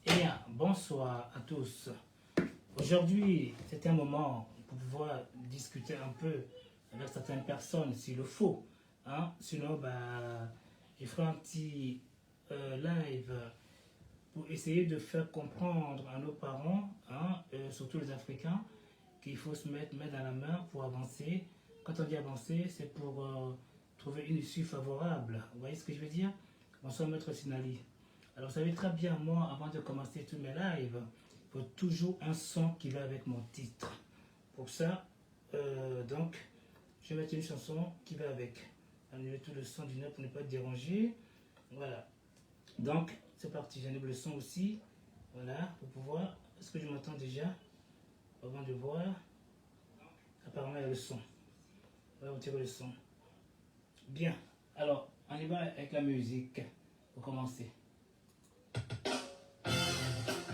Et bonsoir à tous. Aujourd'hui, c'est un moment pour pouvoir discuter un peu avec certaines personnes s'il le faut. Sinon, je ferai un petit live pour essayer de faire comprendre à nos parents, surtout les Africains, qu'il faut se mettre main dans la main pour avancer. Quand on dit avancer, c'est pour trouver une issue favorable. Vous voyez ce que je veux dire? Bonsoir, Maître Sinali. Alors, vous savez très bien, moi, avant de commencer tous mes lives, il faut toujours un son qui va avec mon titre. Pour ça, donc, je vais mettre une chanson qui va avec. Annuler tout le son du nez pour ne pas te déranger. Voilà. Donc, c'est parti. J'enlève le son aussi. Voilà, pour pouvoir... Est-ce que je m'entends déjà? Avant de voir. Apparemment, il y a le son. On va retirer le son. Bien. Alors, on y va avec la musique. Pour commencer.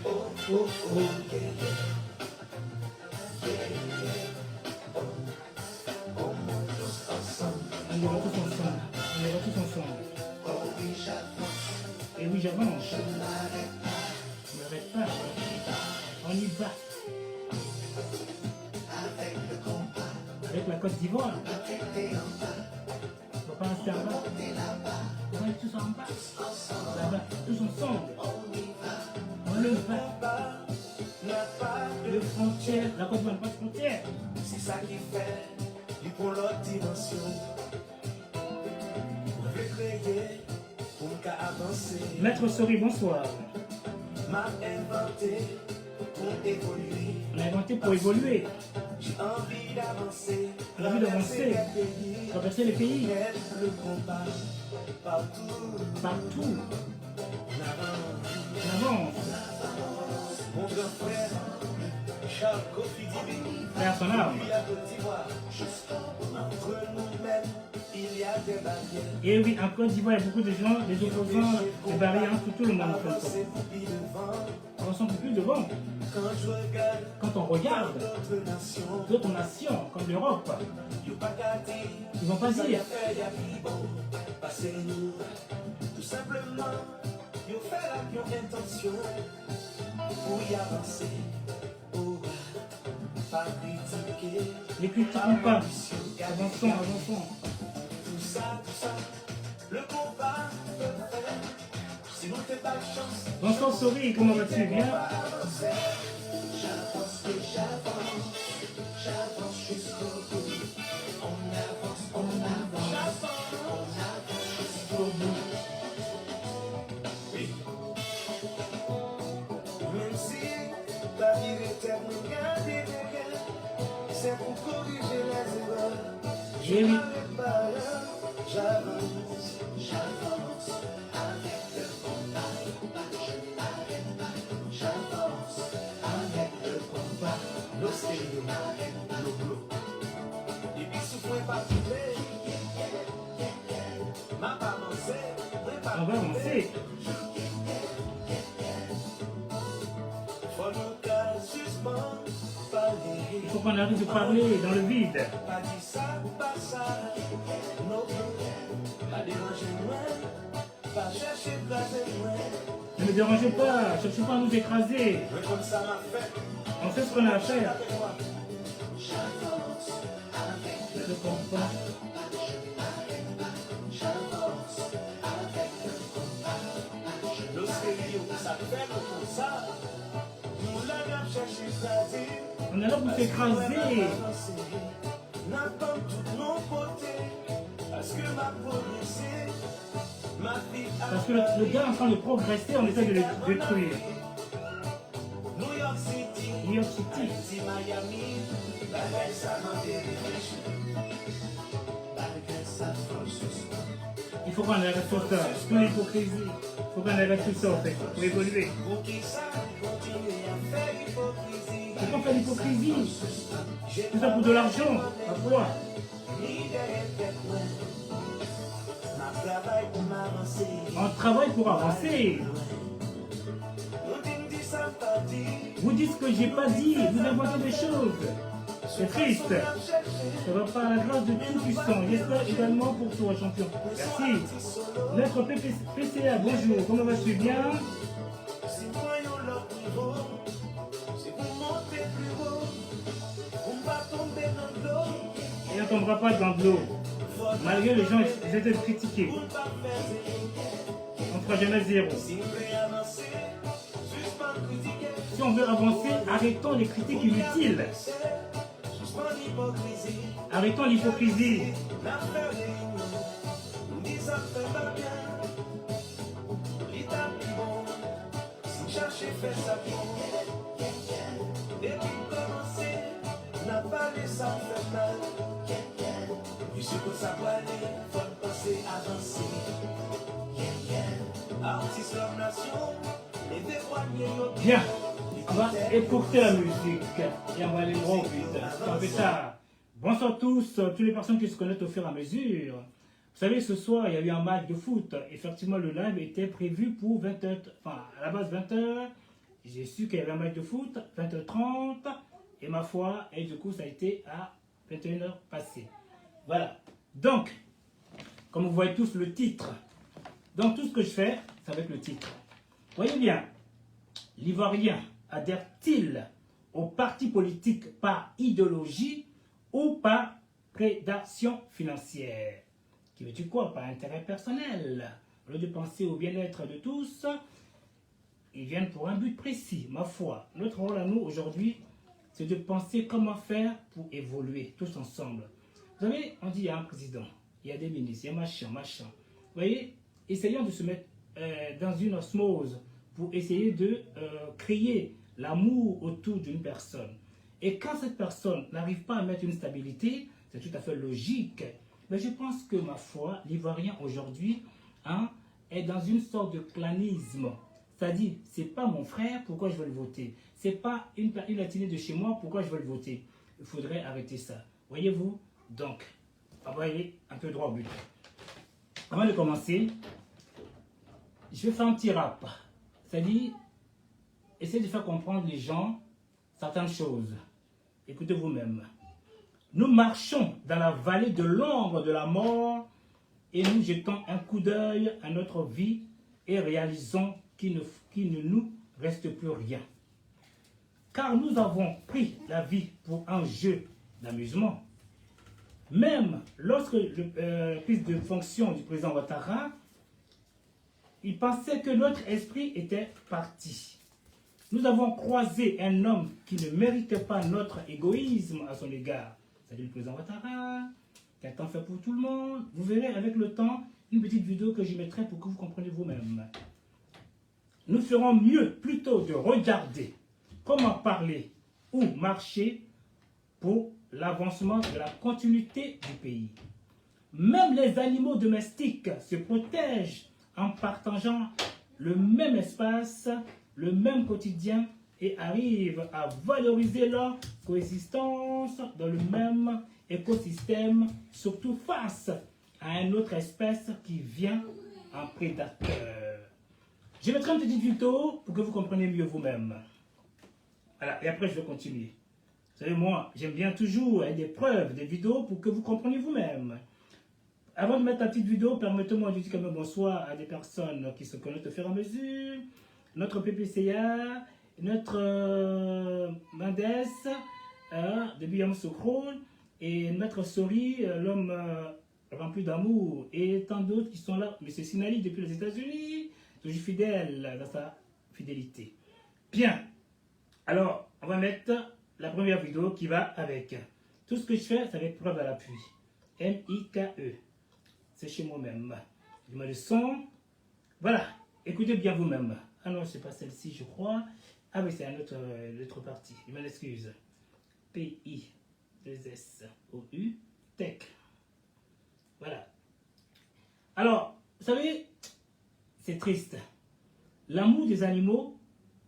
Oh, oh, oh. On y va tous ensemble. On y va tous ensemble. Et oui, j'avance. Je ne m'arrête pas. On y va. Avec la Côte d'Ivoire. On ne va pas rester en bas. On va être tous en bas. Là-bas, tous ensemble. On le va. Le frontière. La Côte d'Ivoire n'a pas de frontière. C'est ça qui fait pour l'autre dimension. On veut créer pour qu'à avancer. Maître Sori, bonsoir. M'a inventé pour évoluer. On a inventé pour évoluer. J'ai envie d'avancer. On a envie d'avancer. Traverser les pays. Le combat partout. Partout. On avance. On avance. Mon grand frère, Charles Kofi Dibi. Frère son arme. Lui à Côte d'Ivoire. Entre nous-mêmes, il y a des barrières. Et oui, en Côte d'Ivoire, il y a beaucoup de gens, des opposants, des barrières, tout le monde. Avancer pour plus devant. On s'en plus devant. Quand on regarde d'autres nations, comme l'Europe, ils vont pas dire. Passez-nous, tout simplement, ils fait la intention pour y avancer, pour pas critiquer. Les critiquons pas. Avançons, avançons. Tout ça, le combat peut faire. Si nous t'es pas de chance. Bonsoir Sori, comment vas-tu? Bien? J'avance et j'avance jusqu'au bout. On avance jusqu'au bout. Oui. Même si la vie est tellement c'est pour corriger les erreurs. Et oui. J'avance avec le combat. J'avance avec le combat. L'océan, l'eau. Et puis souffle pas trouver. Ma pas avancé. On va avancer. Faut nous qu'à suspendre, parler. Il faut qu'on arrive à parler dans le vide. Pas dit ça, pas ça. Non, pas déranger moi. Pas chercher de placer moi. Ne me dérangez pas, cherchez pas à nous écraser. Mais comme ça m'a fait. On sait ce qu'on a à faire. J'avance avec Le combat. J'avance avec le combat. L'océan, ça fait comme ça. Nous l'avons cherché placer. On est là pour s'écraser. N'attends toutes nos côtés. Parce que ma progressée, ma vie a Parce que le gars est en train de progresser, on essaie de le détruire. New York City, New York City. Haïti, Miami, bagay ça m'a dérangé. Bagay ça franchement. Il faut qu'on arrête tout ça. Toute l'hypocrisie. Il faut qu'on arrête tout ça en fait. Pour évoluer. Pour qui ça continue à faire hypocrisie. C'est qu'on fait l'hypocrisie. Tout ça pour de l'argent. À quoi? Ni derrière tête moi. Ma travail pour m'avancer. On travaille pour avancer. On dit ça pas dit. Vous dites ce que j'ai pas dit. Vous inventez des choses. C'est triste. Ça va pas à la grâce de tout puissant. J'espère également pour toi, champion. Merci. Notre PCA, bonjour. Comment vas-tu? Bien? tombera pas dans de l'eau. Malgré les gens essaient de critiquer. On ne fera jamais zéro. Si on veut avancer, arrêtons les critiques inutiles. Arrêtons l'hypocrisie. Bien, on va écouter la musique et on va aller droit au but. On fait ça. Bonsoir tous les personnes qui se connectent au fur et à mesure. Vous savez, ce soir, il y a eu un match de foot. Effectivement, le live était prévu pour 20h, enfin, à la base 20h. J'ai su qu'il y avait un match de foot, 20h30, et ma foi, et du coup, ça a été à 21h passé. Voilà. Donc, comme vous voyez tous le titre, donc tout ce que je fais, ça va être le titre. Voyez bien, l'Ivoirien adhère-t-il au parti politique par idéologie ou par prédation financière? Qui veut-tu quoi? Par intérêt personnel. Au lieu de penser au bien-être de tous, ils viennent pour un but précis, ma foi. Notre rôle à nous aujourd'hui, c'est de penser comment faire pour évoluer tous ensemble. Vous savez, on dit il y a un président, il y a des ministres, il y a machin. Vous voyez, essayons de se mettre dans une osmose pour essayer de créer l'amour autour d'une personne. Et quand cette personne n'arrive pas à mettre une stabilité, c'est tout à fait logique. Mais je pense que, ma foi, l'Ivoirien aujourd'hui est dans une sorte de clanisme. C'est-à-dire, c'est pas mon frère, pourquoi je veux le voter? C'est pas une latinée de chez moi, pourquoi je veux le voter? Il faudrait arrêter ça. Voyez-vous? Donc, on va aller un peu droit au but. Avant de commencer, je vais faire un petit rap. C'est-à-dire, essayez de faire comprendre les gens certaines choses. Écoutez vous-même. Nous marchons dans la vallée de l'ombre de la mort et nous jetons un coup d'œil à notre vie et réalisons qu'il ne nous reste plus rien. Car nous avons pris la vie pour un jeu d'amusement. Même lorsque le prise de fonction du président Ouattara, il pensait que notre esprit était parti. Nous avons croisé un homme qui ne méritait pas notre égoïsme à son égard. C'est-à-dire le président Ouattara, qui a tant fait pour tout le monde. Vous verrez avec le temps une petite vidéo que j'y mettrai pour que vous compreniez vous-même. Nous ferons mieux plutôt de regarder comment parler ou marcher pour l'avancement de la continuité du pays. Même les animaux domestiques se protègent en partageant le même espace, le même quotidien et arrivent à valoriser leur coexistence dans le même écosystème, surtout face à une autre espèce qui vient en prédateur. Je mettrai une petite vidéo pour que vous compreniez mieux vous-même. Voilà, et après je vais continuer. Vous savez, moi, j'aime bien toujours des preuves, des vidéos pour que vous compreniez vous-même. Avant de mettre la petite vidéo, permettez-moi de dire quand même bonsoir à des personnes qui se connectent au fur et à mesure. Notre PPCA, notre Mendes, de Biam Sokron, et notre Sori, l'homme rempli d'amour, et tant d'autres qui sont là. M. Sinali depuis les États-Unis, toujours fidèle dans sa fidélité. Bien, alors on va mettre la première vidéo qui va avec. Tout ce que je fais, ça va être preuve à l'appui. M-I-K-E. C'est chez moi-même. Je mets le son. Voilà, écoutez bien vous-même. Ah non, c'est pas celle-ci, je crois. Ah oui, c'est un autre partie. Je m'en excuse. P-I-2-S-O-U. Tech. Voilà. Alors, vous savez, c'est triste. L'amour des animaux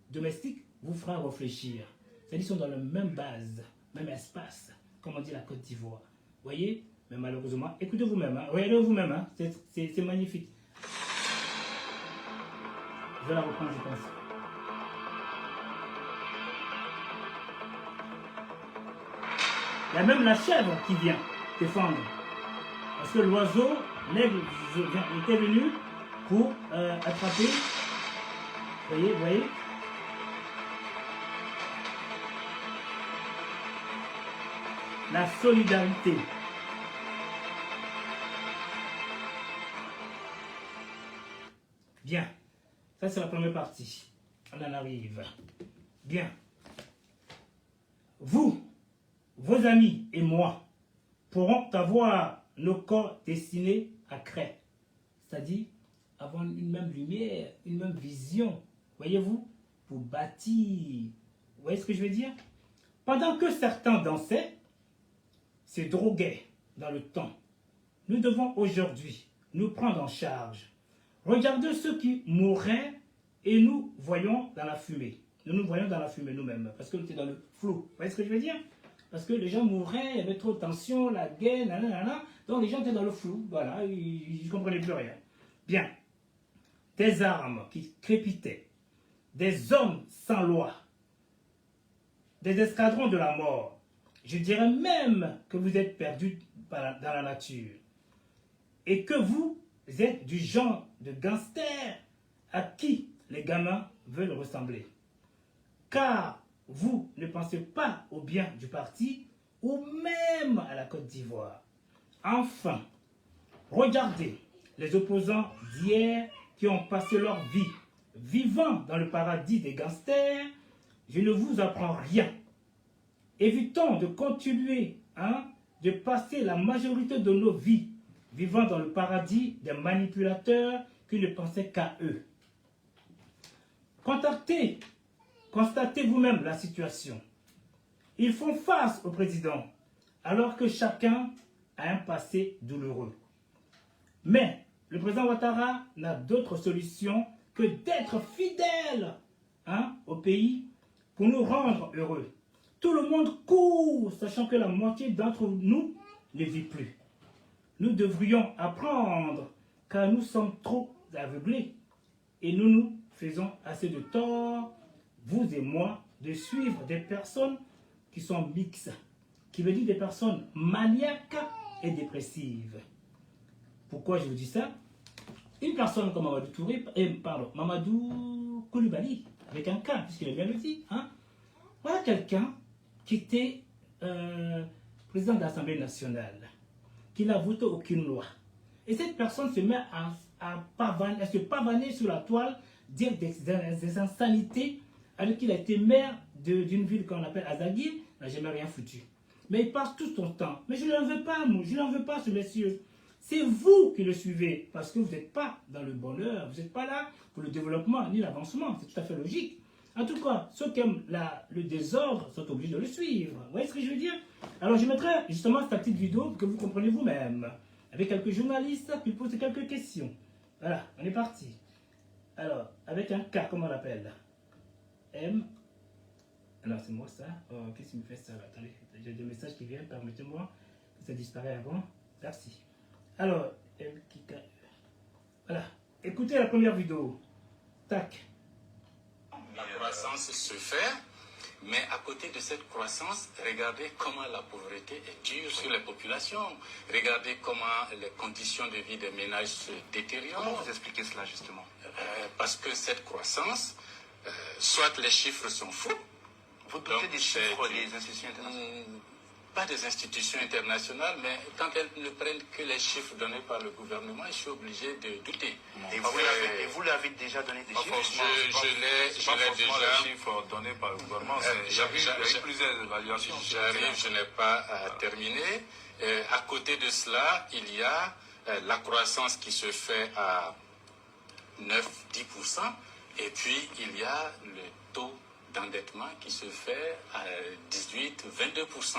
domestiques vous fera réfléchir. C'est-à-dire qu'ils sont dans la même base, même espace, comme on dit la Côte d'Ivoire. Vous voyez? Mais malheureusement, écoutez vous-même. Regardez vous-même. Hein. C'est magnifique. Je vais la reprendre, je pense. Il y a même la chèvre qui vient défendre. Parce que l'oiseau, l'aigle, était venu pour attraper. Vous voyez? La solidarité. Bien. Ça, c'est la première partie. On en arrive. Bien. Vous, vos amis et moi pourrons avoir nos corps destinés à Cré. C'est-à-dire avoir une même lumière, une même vision. Voyez-vous? Pour bâtir. Vous voyez ce que je veux dire? Pendant que certains dansaient, se droguaient dans le temps, nous devons aujourd'hui nous prendre en charge. Regardez ceux qui mouraient et nous voyons dans la fumée. Nous voyons dans la fumée nous-mêmes, parce que nous étions dans le flou. Vous voyez ce que je veux dire? Parce que les gens mouraient, il y avait trop de tension, la guerre, nanana, donc les gens étaient dans le flou. Voilà, ils ne comprenaient plus rien. Bien. Des armes qui crépitaient, des hommes sans loi, des escadrons de la mort. Je dirais même que vous êtes perdus dans la nature. Et que vous êtes du genre de gangsters à qui les gamins veulent ressembler. Car vous ne pensez pas au bien du parti ou même à la Côte d'Ivoire. Enfin, regardez les opposants d'hier qui ont passé leur vie vivant dans le paradis des gangsters. Je ne vous apprends rien. Évitons de continuer de passer la majorité de nos vies vivant dans le paradis des manipulateurs qui ne pensaient qu'à eux. Constatez vous-même la situation. Ils font face au président, alors que chacun a un passé douloureux. Mais le président Ouattara n'a d'autre solution que d'être fidèle au pays pour nous rendre heureux. Tout le monde court, sachant que la moitié d'entre nous ne vit plus. Nous devrions apprendre, car nous sommes trop aveuglés et nous nous faisons assez de tort, vous et moi, de suivre des personnes qui sont mixtes, qui veut dire des personnes maniaques et dépressives. Pourquoi je vous dis ça? Une personne comme Mamadou Touré, Mamadou Koulibaly, avec un K, puisqu'il est bien le dit, voilà quelqu'un qui était président de l'Assemblée nationale, qui n'a voté aucune loi. Et cette personne se met à se pavaner sur la toile, dire des insanités, alors qu'il a été maire d'une ville qu'on appelle Azaguir, n'a jamais rien foutu. Mais il passe tout son temps. Mais je ne l'en veux pas, moi, je n'en veux pas, ce monsieur. C'est vous qui le suivez, parce que vous n'êtes pas dans le bonheur, vous n'êtes pas là pour le développement ni l'avancement, c'est tout à fait logique. En tout cas, ceux qui aiment le désordre sont obligés de le suivre. Vous voyez ce que je veux dire? Alors je mettrai justement cette petite vidéo pour que vous compreniez vous-même, avec quelques journalistes qui posent quelques questions. Voilà, on est parti. Alors, avec un K, comment on l'appelle? M. Alors c'est moi ça. Oh, qu'est-ce qui me fait ça? Attendez, j'ai des messages qui viennent, permettez-moi que ça disparaît avant. Merci. Alors, voilà, écoutez la première vidéo. Tac. La croissance se fait, mais à côté de cette croissance, regardez comment la pauvreté est dure sur les populations. Regardez comment les conditions de vie des ménages se détériorent. Comment vous expliquez cela justement? Parce que cette croissance, soit les chiffres sont faux. Vous doutez des chiffres des institutions internationales? Pas des institutions internationales, mais quand elles ne prennent que les chiffres donnés par le gouvernement, je suis obligé de douter. Et vous l'avez déjà donné des chiffres? Je l'ai déjà. Les chiffres donnés par le gouvernement, il y a eu plusieurs évaluations. J'arrive, je n'ai pas terminé. À côté de cela, il y a la croissance qui se fait à 9-10%, et puis il y a le taux d'endettement qui se fait à 18-22%.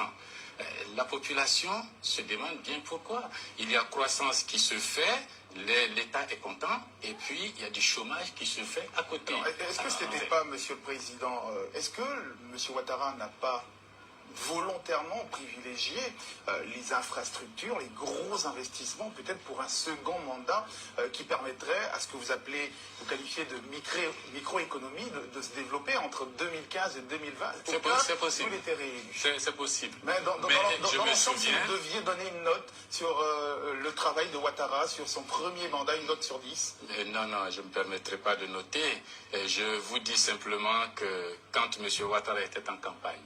La population se demande bien pourquoi. Il y a croissance qui se fait, l'État est content, et puis il y a du chômage qui se fait à côté. Est-ce que ce n'était pas, Monsieur le Président, est-ce que M. Ouattara n'a pas volontairement privilégié les infrastructures, les gros investissements, peut-être pour un second mandat qui permettrait à ce que vous qualifiez de microéconomie de se développer entre 2015 et 2020? C'est possible. Vous l'étiez réélu. C'est possible. Mais dans l'ensemble, si vous deviez donner une note sur le travail de Ouattara, sur son premier mandat, une note sur 10? Non, je ne me permettrai pas de noter. Je vous dis simplement que quand M. Ouattara était en campagne,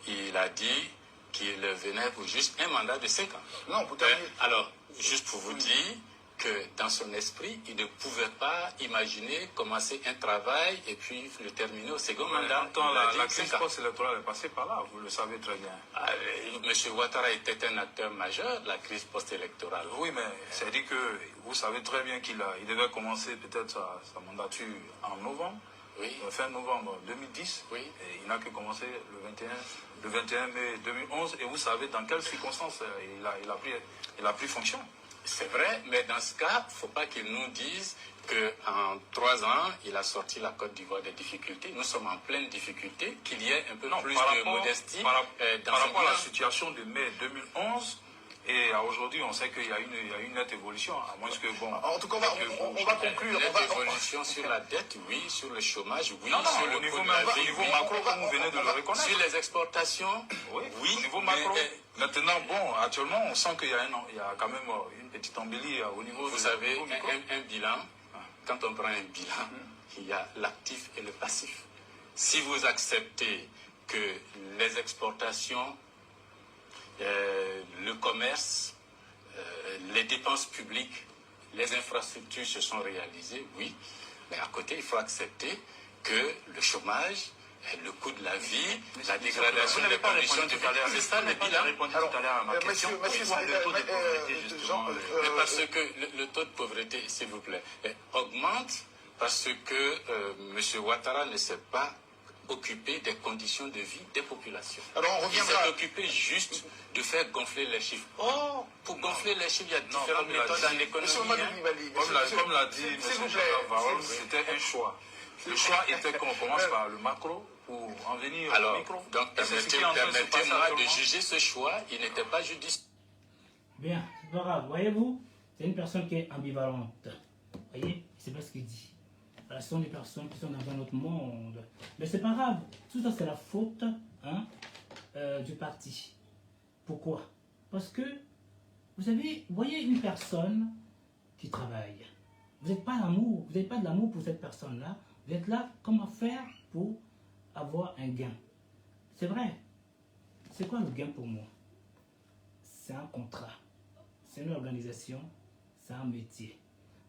il a dit qu'il venait pour juste un mandat de 5 ans. Non, pour terminer. Alors, juste pour vous dire que dans son esprit, il ne pouvait pas imaginer commencer un travail et puis le terminer au second mandat. La crise post-électorale est passée par là, vous le savez très bien. M. Ouattara était un acteur majeur de la crise post-électorale. Oui, mais c'est-à-dire que vous savez très bien qu'il devait commencer peut-être sa mandature en novembre, fin novembre 2010, et il n'a que commencé le 21 mai 2011, et vous savez dans quelles circonstances il a pris fonction. C'est vrai, mais dans ce cas, il ne faut pas qu'ils nous disent qu'en 3 ans, il a sorti la Côte d'Ivoire des difficultés. Nous sommes en pleine difficulté, qu'il y ait un peu plus de modestie. Par rapport à la situation de mai 2011, et aujourd'hui, on sait qu'il y a une nette évolution, à moins que, bon... En tout cas, on va conclure. Une nette évolution sur la dette, oui, sur le chômage, oui, non, sur au le niveau coût de la vie, macro, comme vous venez de le reconnaître. Sur les exportations, oui, au niveau macro. Maintenant, bon, actuellement, on sent qu'il y a quand même une petite embellie au niveau... Vous savez, un bilan, quand on prend un bilan, il y a l'actif et le passif. Si vous acceptez que les exportations, le commerce, les dépenses publiques, les infrastructures se sont réalisées, oui, mais à côté, il faut accepter que le chômage, le coût de la vie, la dégradation des conditions de vie, c'est ça le bilan. Parce que le taux de pauvreté, s'il vous plaît, augmente parce que M. Ouattara ne s'est pas occupé des conditions de vie des populations. Alors on reviendra. Il s'est occupé juste de faire gonfler les chiffres. Oh, pour gonfler les chiffres, il y a différentes méthodes dans l'économie. Comme l'a dit M. Varol, c'était un choix. Le choix était qu'on commence par le macro pour en venir au micro. Donc permettez-moi de juger ce choix, il n'était pas judicieux. Bien, c'est pas grave. Voyez-vous, c'est une personne qui est ambivalente. Voyez, c'est pas ce qu'il dit. Ce sont des personnes qui sont dans un autre monde. Mais c'est pas grave. Tout ça, c'est la faute du parti. Pourquoi? Parce que, vous savez, vous voyez une personne qui travaille. Vous n'êtes pas l'amour, vous n'avez pas de l'amour pour cette personne-là. Vous êtes là, comment faire pour avoir un gain? C'est vrai. C'est quoi le gain pour moi? C'est un contrat. C'est une organisation. C'est un métier.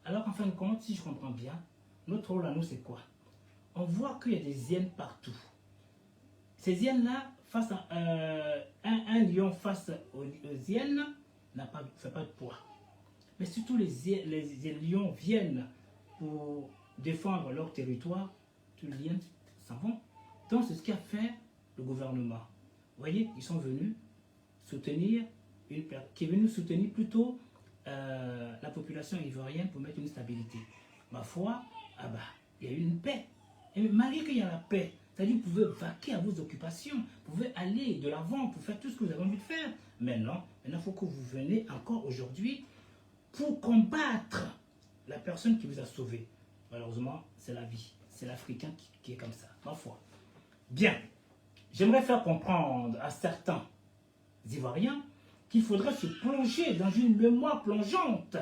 Alors, en fin de compte, si je comprends bien, notre rôle à nous, c'est quoi? On voit qu'il y a des hyènes partout. Ces hyènes-là, face à un lion face aux hyènes, ne fait pas de poids. Mais surtout, les lions viennent pour défendre leur territoire, tous les hyènes s'en vont. Donc, c'est ce qu'a fait le gouvernement. Vous voyez, ils sont venus soutenir, qui est venu soutenir plutôt la population ivoirienne pour mettre une stabilité. Ma foi, ah bah, il y a eu une paix. Et malgré qu'il y a la paix, c'est-à-dire que vous pouvez vaquer à vos occupations, vous pouvez aller de l'avant pour faire tout ce que vous avez envie de faire. Mais non, maintenant il faut que vous venez encore aujourd'hui pour combattre la personne qui vous a sauvé. Malheureusement, c'est la vie. C'est l'Africain qui est comme ça, ma foi. Bien, j'aimerais faire comprendre à certains Ivoiriens qu'il faudrait se plonger dans une mémoire plongeante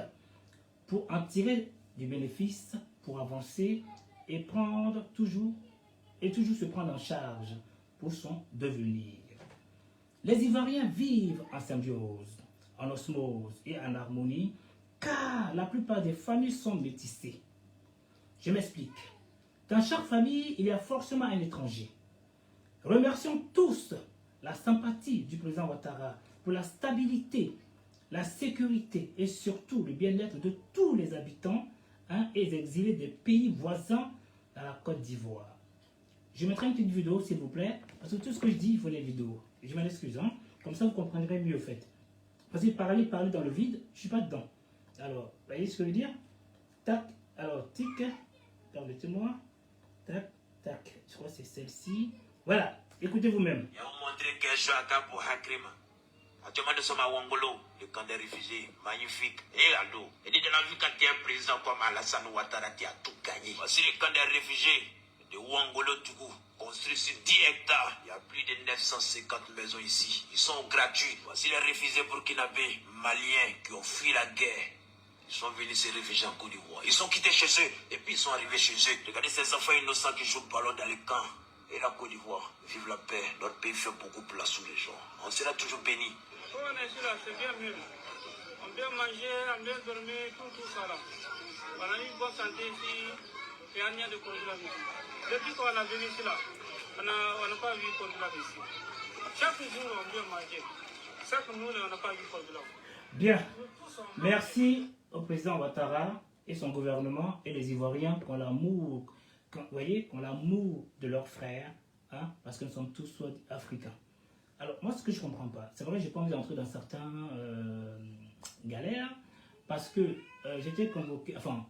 pour en tirer du bénéfice, pour avancer et prendre toujours se prendre en charge pour son devenir. Les Ivoiriens vivent en symbiose, en osmose et en harmonie, car la plupart des familles sont métissées. Je m'explique. Dans chaque famille, il y a forcément un étranger. Remercions tous la sympathie du président Ouattara pour la stabilité, la sécurité et surtout le bien-être de tous les habitants et les exilés des pays voisins dans la Côte d'Ivoire. Je mettrai une petite vidéo, s'il vous plaît, parce que tout ce que je dis, il faut les vidéos. Je m'en excuse, comme ça vous comprendrez mieux, au fait. Parce que parler dans le vide, je ne suis pas dedans. Alors, vous voyez ce que je veux dire? Tac, alors, tic, permettez-moi. Tac, tac, je crois que c'est celle-ci. Voilà, écoutez vous-même. Actuellement, nous sommes à Wangolo, le camp des réfugiés, magnifique. Et allô, et dit de la vie quand tu es un président comme Alassane Ouattara, tu as tout gagné. Voici le camp des réfugiés de Wangolo, Tougou, construit sur 10 hectares. Il y a plus de 950 maisons ici. Ils sont gratuits. Voici les réfugiés burkinabés, maliens qui ont fui la guerre. Ils sont venus se réfugier en Côte d'Ivoire. Ils sont quittés chez eux et puis ils sont arrivés chez eux. Regardez ces enfants innocents qui jouent au ballon dans les camps. Et la Côte d'Ivoire, vive la paix. Notre pays fait beaucoup pour la sous les gens. On sera toujours bénis. C'est bien mieux. On bien manger, on bien dormir, tout ça là. On a une bonne santé ici, il n'y a rien de contrôlable ici. Depuis qu'on a venu ici là, on n'a pas vu contrôlable ici. Chaque jour, on bien manger. Chaque jour, on n'a pas vu contrôlable. Bien. Merci au président Ouattara et son gouvernement et les Ivoiriens qui ont l'amour, vous voyez, qui ont l'amour de leurs frères, hein, parce que nous sommes tous africains. Alors, moi, ce que je ne comprends pas, c'est vrai, je n'ai pas envie d'entrer dans certains galères, parce que j'étais convoqué, enfin,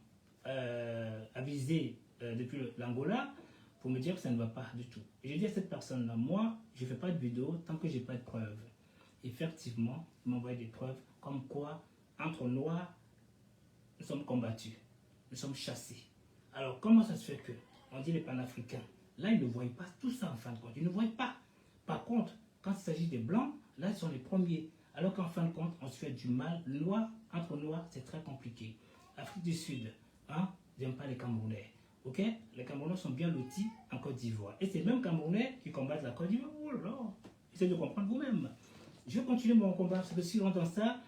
avisé depuis l'Angola pour me dire que ça ne va pas du tout. Et j'ai dit à cette personne-là, moi, je ne fais pas de vidéo tant que je n'ai pas de preuves. Effectivement, il m'a envoyé des preuves comme quoi, entre Noirs, nous sommes combattus, nous sommes chassés. Alors, comment ça se fait que, on dit les panafricains, là, ils ne voient pas tout ça en fin de compte, ils ne voient pas. Par contre, quand il s'agit des Blancs, là, ils sont les premiers. Alors qu'en fin de compte, on se fait du mal. Noir, entre Noirs, c'est très compliqué. Afrique du Sud, hein, j'aime pas les Camerounais. Ok? Les Camerounais sont bien lotis en Côte d'Ivoire. Et c'est les mêmes Camerounais qui combattent la Côte d'Ivoire. Oh là là, essayez de comprendre vous-même. Je vais continuer mon combat, parce que si on rentre dans ça,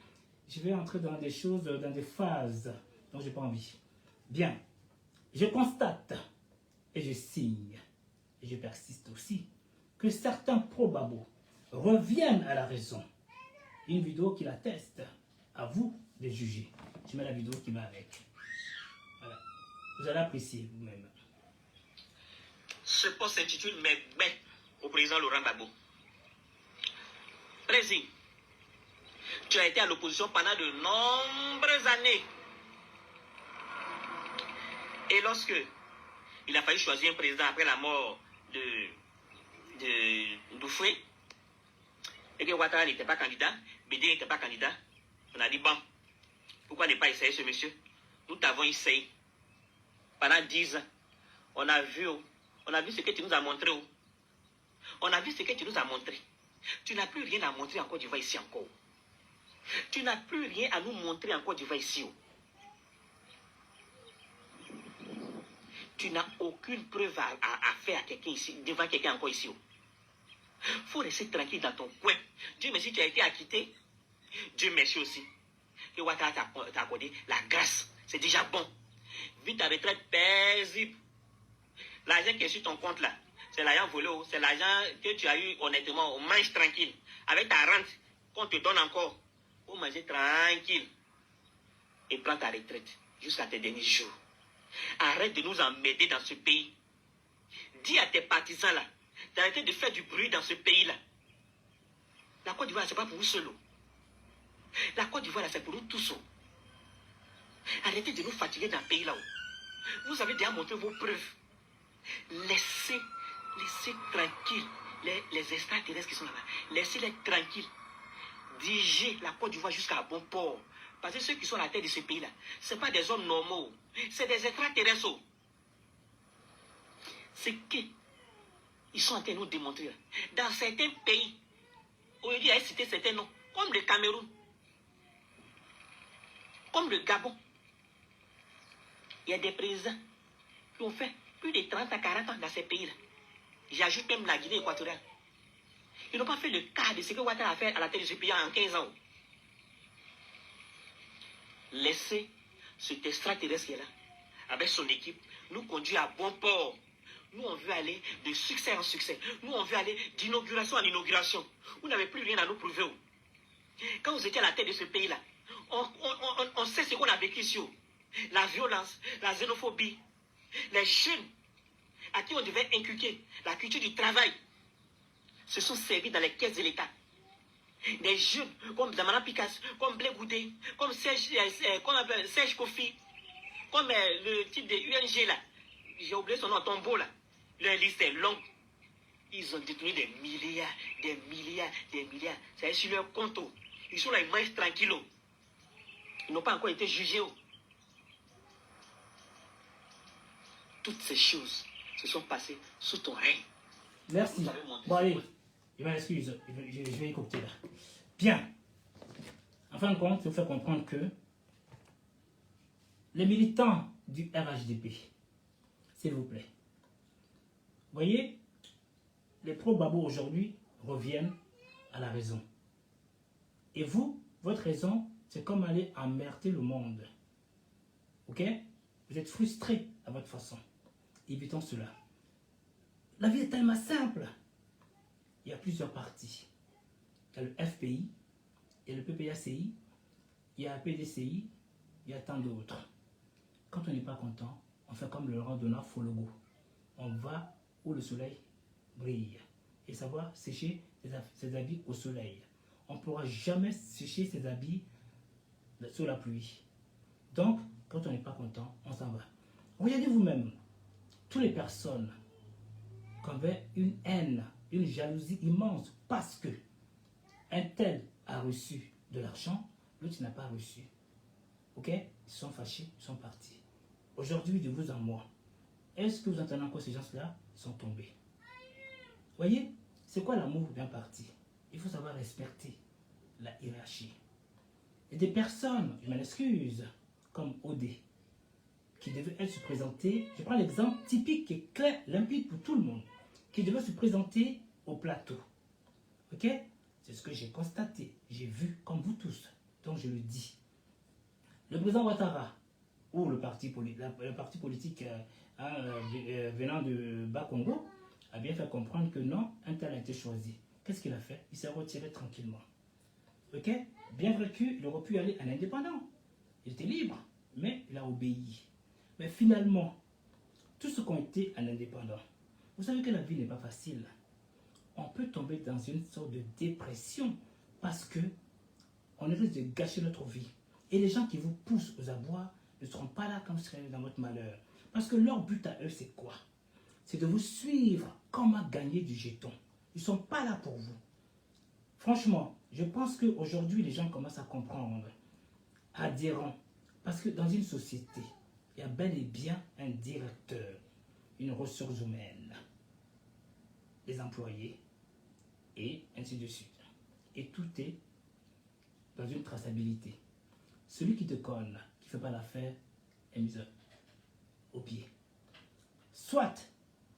je vais entrer dans des choses, dans des phases dont je n'ai pas envie. Bien, je constate et je signe, et je persiste aussi, que certains pro-Babo reviennent à la raison. Une vidéo qui l'atteste, à vous de juger. Je mets la vidéo qui va avec. Voilà. Vous allez apprécier vous-même. Ce poste s'intitule Megbe au président Laurent Gbagbo. Président, tu as été à l'opposition pendant de nombreuses années. Et lorsque il a fallu choisir un président après la mort de Doufoué, et que Ouattara n'était pas candidat, Bédé n'était pas candidat, on a dit bon, pourquoi ne pas essayer ce monsieur? Nous t'avons essayé. Pendant 10 ans, on a vu ce que tu nous as montré. On a vu ce que tu nous as montré. Tu n'as plus rien à montrer en Côte d'Ivoire ici encore. Tu n'as plus rien à nous montrer en Côte d'Ivoire ici. Tu n'as aucune preuve à faire à quelqu'un ici, devant quelqu'un encore ici. Il faut rester tranquille dans ton coin. Dieu merci, tu as été acquitté. Dieu merci aussi que Ouattara t'a accordé la grâce. C'est déjà bon. Vu ta retraite paisible, l'argent qui est sur ton compte là, c'est l'argent volé, c'est l'argent que tu as eu honnêtement, on mange tranquille. Avec ta rente qu'on te donne encore, pour manger tranquille. Et prends ta retraite jusqu'à tes derniers jours. Arrête de nous emmerder dans ce pays. Dis à tes partisans là, d'arrêter de faire du bruit dans ce pays là. La Côte d'Ivoire, c'est pas pour vous seuls. La Côte d'Ivoire, c'est pour nous tous. Arrêtez de nous fatiguer dans le pays là. Vous avez déjà montré vos preuves. Laissez tranquille les extraterrestres qui sont là-bas. Laissez-les tranquilles. Dirigez la Côte d'Ivoire jusqu'à bon port. Parce que ceux qui sont à la tête de ce pays-là, ce n'est pas des hommes normaux. C'est des extraterrestres. C'est qu'ils sont en train de nous démontrer. Dans certains pays, aujourd'hui, il a cité certains noms, comme le Cameroun, comme le Gabon. Il y a des présidents qui ont fait plus de 30 à 40 ans dans ces pays-là. J'ajoute même la Guinée équatoriale. Ils n'ont pas fait le cas de ce que Ouattara a fait à la tête de ce pays en 15 ans. Laissez cet extraterrestre qui est là, avec son équipe, nous conduire à bon port. Nous, on veut aller de succès en succès. Nous, on veut aller d'inauguration en inauguration. Vous n'avez plus rien à nous prouver. Quand vous étiez à la tête de ce pays-là, on sait ce qu'on a vécu ici. La violence, la xénophobie, les jeunes à qui on devait inculquer la culture du travail se sont servis dans les caisses de l'État. Des jeunes comme Zamana Picasso, comme Blé Goudé, comme Serge Kofi, comme le type de UNG là, j'ai oublié son nom, Tombeau là, leur liste est longue. Ils ont détenu des milliards. C'est sur leur compte. Ils sont là, ils mangent tranquilles. Ils n'ont pas encore été jugés. Toutes ces choses se sont passées sous ton règne. Merci. Bon allez, je m'excuse, je vais écouter là. Bien. En fin de compte, je vous fais comprendre que les militants du RHDP, s'il vous plaît, voyez, les pro-Babo aujourd'hui reviennent à la raison. Et vous, votre raison, c'est comme aller emmerder le monde. Ok? Vous êtes frustré à votre façon. Évitons cela. La vie est tellement simple. Il y a plusieurs partis. Il y a le FPI, il y a le PPACI, il y a la PDCI, il y a tant d'autres. Quand on n'est pas content, on fait comme le randonneur Fologo. On va où le soleil brille. Et savoir sécher ses habits au soleil. On ne pourra jamais sécher ses habits sous la pluie. Donc, quand on n'est pas content, on s'en va. Regardez vous-même, toutes les personnes qui avaient une haine, une jalousie immense parce que un tel a reçu de l'argent, l'autre n'a pas reçu. Ok? Ils sont fâchés, ils sont partis. Aujourd'hui, de vous en moi, est-ce que vous entendez encore ces gens-là sont tombés? Voyez, c'est quoi l'amour bien parti? Il faut savoir respecter la hiérarchie. Et des personnes, je m'en excuse, comme Odé, qui devait se présenter, je prends l'exemple typique et clair, limpide pour tout le monde, qui devait se présenter au plateau. Ok? C'est ce que j'ai constaté, j'ai vu comme vous tous, donc je le dis. Le président Ouattara, ou le parti politique venant de Bas-Congo, a bien fait comprendre que non, un tel a été choisi. Qu'est-ce qu'il a fait? Il s'est retiré tranquillement. Ok? Bien vrai qu'il aurait pu aller en indépendant. Il était libre, mais il a obéi. Mais finalement, tous ceux qui ont été en indépendant, vous savez que la vie n'est pas facile. On peut tomber dans une sorte de dépression parce que on risque de gâcher notre vie. Et les gens qui vous poussent aux abois ne seront pas là quand vous serez dans votre malheur. Parce que leur but à eux, c'est quoi? C'est de vous suivre comment gagner du jeton. Ils ne sont pas là pour vous. Franchement, je pense qu'aujourd'hui, les gens commencent à comprendre, adhérents. Parce que dans une société, il y a bel et bien un directeur, une ressource humaine, les employés, et ainsi de suite. Et tout est dans une traçabilité. Celui qui te conne, qui ne fait pas l'affaire, est mis au pied. Soit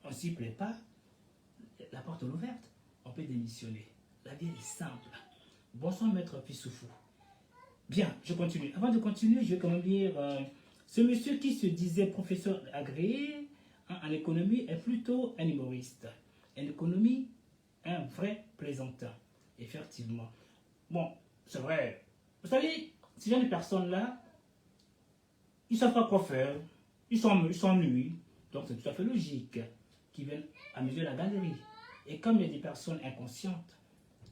on ne s'y plaît pas, la porte est ouverte, on peut démissionner. La vie est simple. Bonsoir maître Pissoufou. Bien, je continue. Avant de continuer, je vais quand même lire ce monsieur qui se disait professeur agréé en économie est plutôt un humoriste. En économie, un vrai plaisantin. Effectivement. Bon, c'est vrai. Vous savez, ces gens de personnes-là, ils ne savent pas quoi faire. Ils s'ennuient. Donc c'est tout à fait logique qu'ils viennent amuser la galerie. Et comme il y a des personnes inconscientes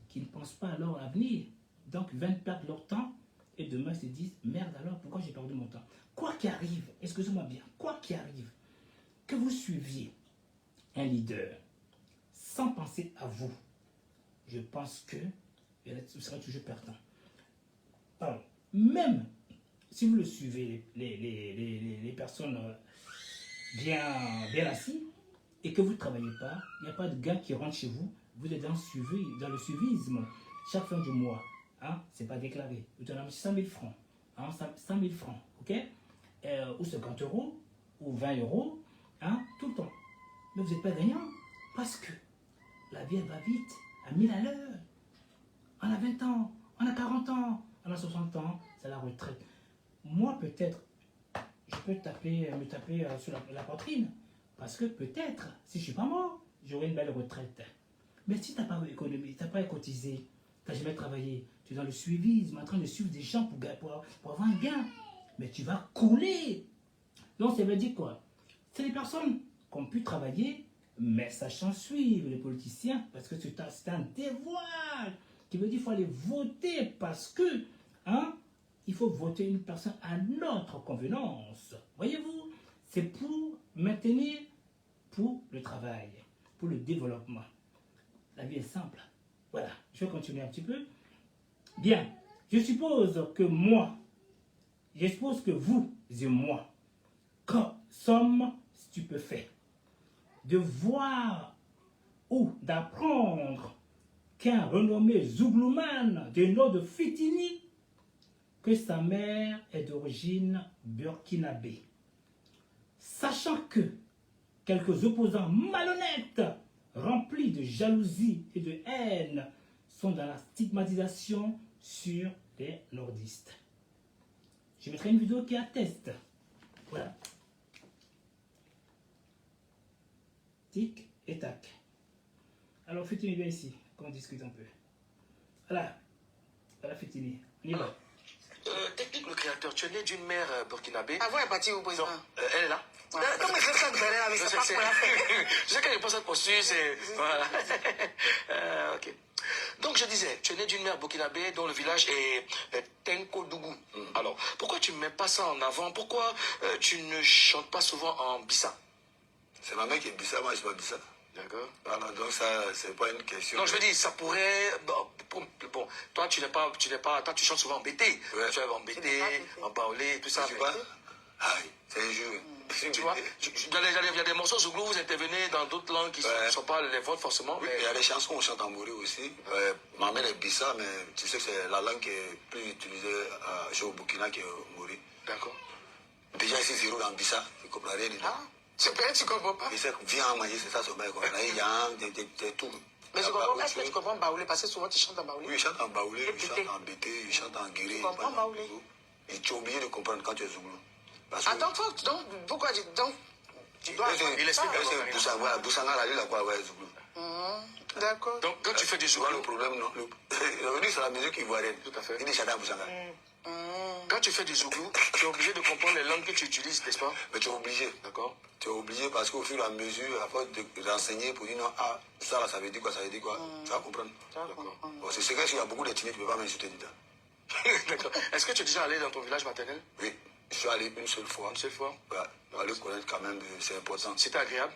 qui ne pensent pas à leur avenir, donc viennent perdre leur temps et demain se disent merde alors, pourquoi j'ai perdu mon temps? Quoi qu'il arrive, excusez-moi bien, quoi qu'il arrive, que vous suiviez un leader sans penser à vous, je pense que vous serez toujours perdant. Alors, même si vous le suivez, les personnes bien assis et que vous ne travaillez pas, il n'y a pas de gars qui rentre chez vous, vous êtes dans le suivisme. Chaque fin du mois, hein, ce n'est pas déclaré. Vous donnez 100 000 francs, hein, 100 000 francs, ok? Ou 50 euros, ou 20 euros, hein, tout le temps. Mais vous n'êtes pas gagnant parce que la vie elle va vite, à 1000 à l'heure. On a 20 ans, on a 40 ans, on a 60 ans, c'est la retraite. Moi, peut-être, je peux me taper sur la poitrine. Parce que peut-être, si je ne suis pas mort, j'aurai une belle retraite. Mais si tu n'as pas économisé, tu n'as pas cotisé, tu n'as jamais travaillé, tu es dans le suivisme, en train de suivre des gens pour avoir un gain, mais tu vas couler. Donc ça veut dire quoi? C'est les personnes qui ont pu travailler, mais sachant suivre les politiciens, parce que c'est un devoir qui veut dire qu'il faut aller voter parce que, hein, il faut voter une personne à notre convenance. Voyez-vous, c'est pour maintenir, pour le travail, pour le développement. La vie est simple. Voilà, je vais continuer un petit peu. Bien, je suppose que vous et moi, sommes stupéfaits de voir ou d'apprendre qu'un renommé Zouglouman de nom de Fitini, que sa mère est d'origine burkinabé. Sachant que quelques opposants malhonnêtes, remplis de jalousie et de haine, sont dans la stigmatisation sur les nordistes. Je mettrai une vidéo qui atteste. Voilà. Tic et tac. Alors, Fitini, viens ici, qu'on discute un peu. Voilà. Voilà, Fitini. On y va. Technique, le créateur, tu es né d'une mère burkinabé. Avant, elle est partie au président. Elle est là. Comment je fais ça de Bénin avec sa Je sais qu'elle n'est pas cette posture, c'est... Voilà. Ok. Donc, je disais, tu es né d'une mère burkinabé dont le village est Tenkodougou. Alors, pourquoi tu ne mets pas ça en avant? Pourquoi tu ne chantes pas souvent en Bissa? C'est ma mère qui est Bissa, moi je suis pas Bissa. D'accord. Voilà, donc ça, c'est pas une question. Non, je veux dire, ça pourrait... Bon, toi, tu n'es pas... Toi, tu chantes souvent en BT. Ouais. Tu es en BT, en baoulé, tout ça. Je sais pas. Aïe, c'est un jeu. Tu vois, il y a des morceaux zouglou, vous intervenez dans d'autres langues qui ne sont pas les vôtres forcément. Oui, mais il y a des chansons où on chante en Mauri aussi. Ma mère est Bissa, mais tu sais que c'est la langue qui est plus utilisée chez au Burkina qui est Mauri. D'accord. Déjà ici, zéro dans Bissa, tu ne comprends rien du tout. Tu comprends pas? Il sait que viens manger, c'est ça, son mec. C'est tout. Mais je comprends pas, est-ce que tu comprends baoulé? Parce que souvent tu chantes en baoulé. Oui, il chante en baoulé, il chante en BT, il chante en guéré. Tu comprends baoulé? Et tu es obligé de comprendre quand tu es zouglou. Attends, donc, pourquoi donc, tu dois... Il explique. Boussanga, la ville, là, quoi, ouais, zouglou. D'accord. Donc, quand tu fais du zouglou... Le problème, non. C'est la musique ivoirienne. Tout à fait. Il dit Chada Boussanga. Quand tu fais du zouglou, tu es obligé de comprendre les langues que tu utilises, n'est-ce pas? Mais tu es obligé. D'accord. Tu es obligé parce qu'au fur et à mesure, à force d'enseigner pour dire non, ah, ça veut dire quoi, ça veut dire quoi. Tu vas comprendre. D'accord. Bon, c'est vrai qu'il y a beaucoup d'ethnies, tu ne peux pas m'insulter du temps. D'accord. Est-ce que tu es déjà allé dans ton village maternel? Oui. Je suis allé une seule fois. Une seule fois? Ouais. Aller connaître quand même, c'est important. C'était agréable?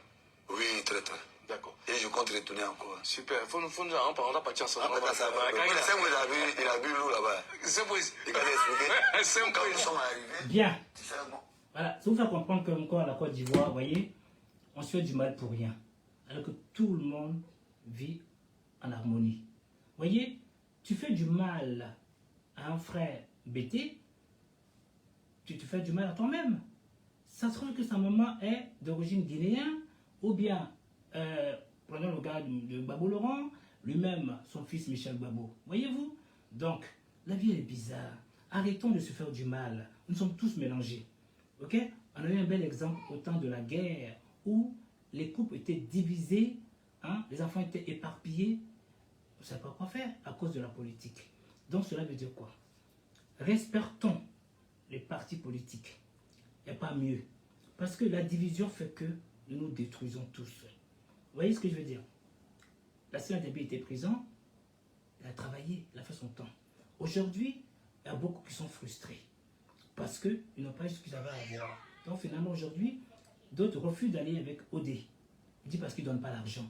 Oui, très, très. D'accord. Et je compte retourner encore. Super. On va partir ensemble. Il a bu l'eau là-bas. C'est bon. Il a expliqué. Quand ils sont arrivés. Bien. Voilà, ça vous fait comprendre que encore la Côte d'Ivoire, vous voyez, on se fait du mal pour rien. Alors que tout le monde vit en harmonie. Vous voyez, tu fais du mal à un frère bêté, tu te fais du mal à toi-même. Ça se trouve que sa maman est d'origine guinéenne, ou bien, prenons le cas de Gbagbo Laurent, lui-même, son fils Michel Gbagbo. Voyez-vous? Donc, la vie est bizarre. Arrêtons de se faire du mal. Nous sommes tous mélangés. Ok? On a eu un bel exemple au temps de la guerre, où les couples étaient divisés, hein, les enfants étaient éparpillés. On ne savait pas quoi faire à cause de la politique. Donc, cela veut dire quoi? Respectons les partis politiques. Il n'y a pas mieux. Parce que la division fait que nous nous détruisons tous. Vous voyez ce que je veux dire? La sœur Déby était présente, elle a travaillé, elle a fait son temps. Aujourd'hui, il y a beaucoup qui sont frustrés parce qu'ils n'ont pas eu ce qu'ils avaient à avoir. Donc finalement aujourd'hui, d'autres refusent d'aller avec OD. Ils disent parce qu'ils ne donnent pas l'argent.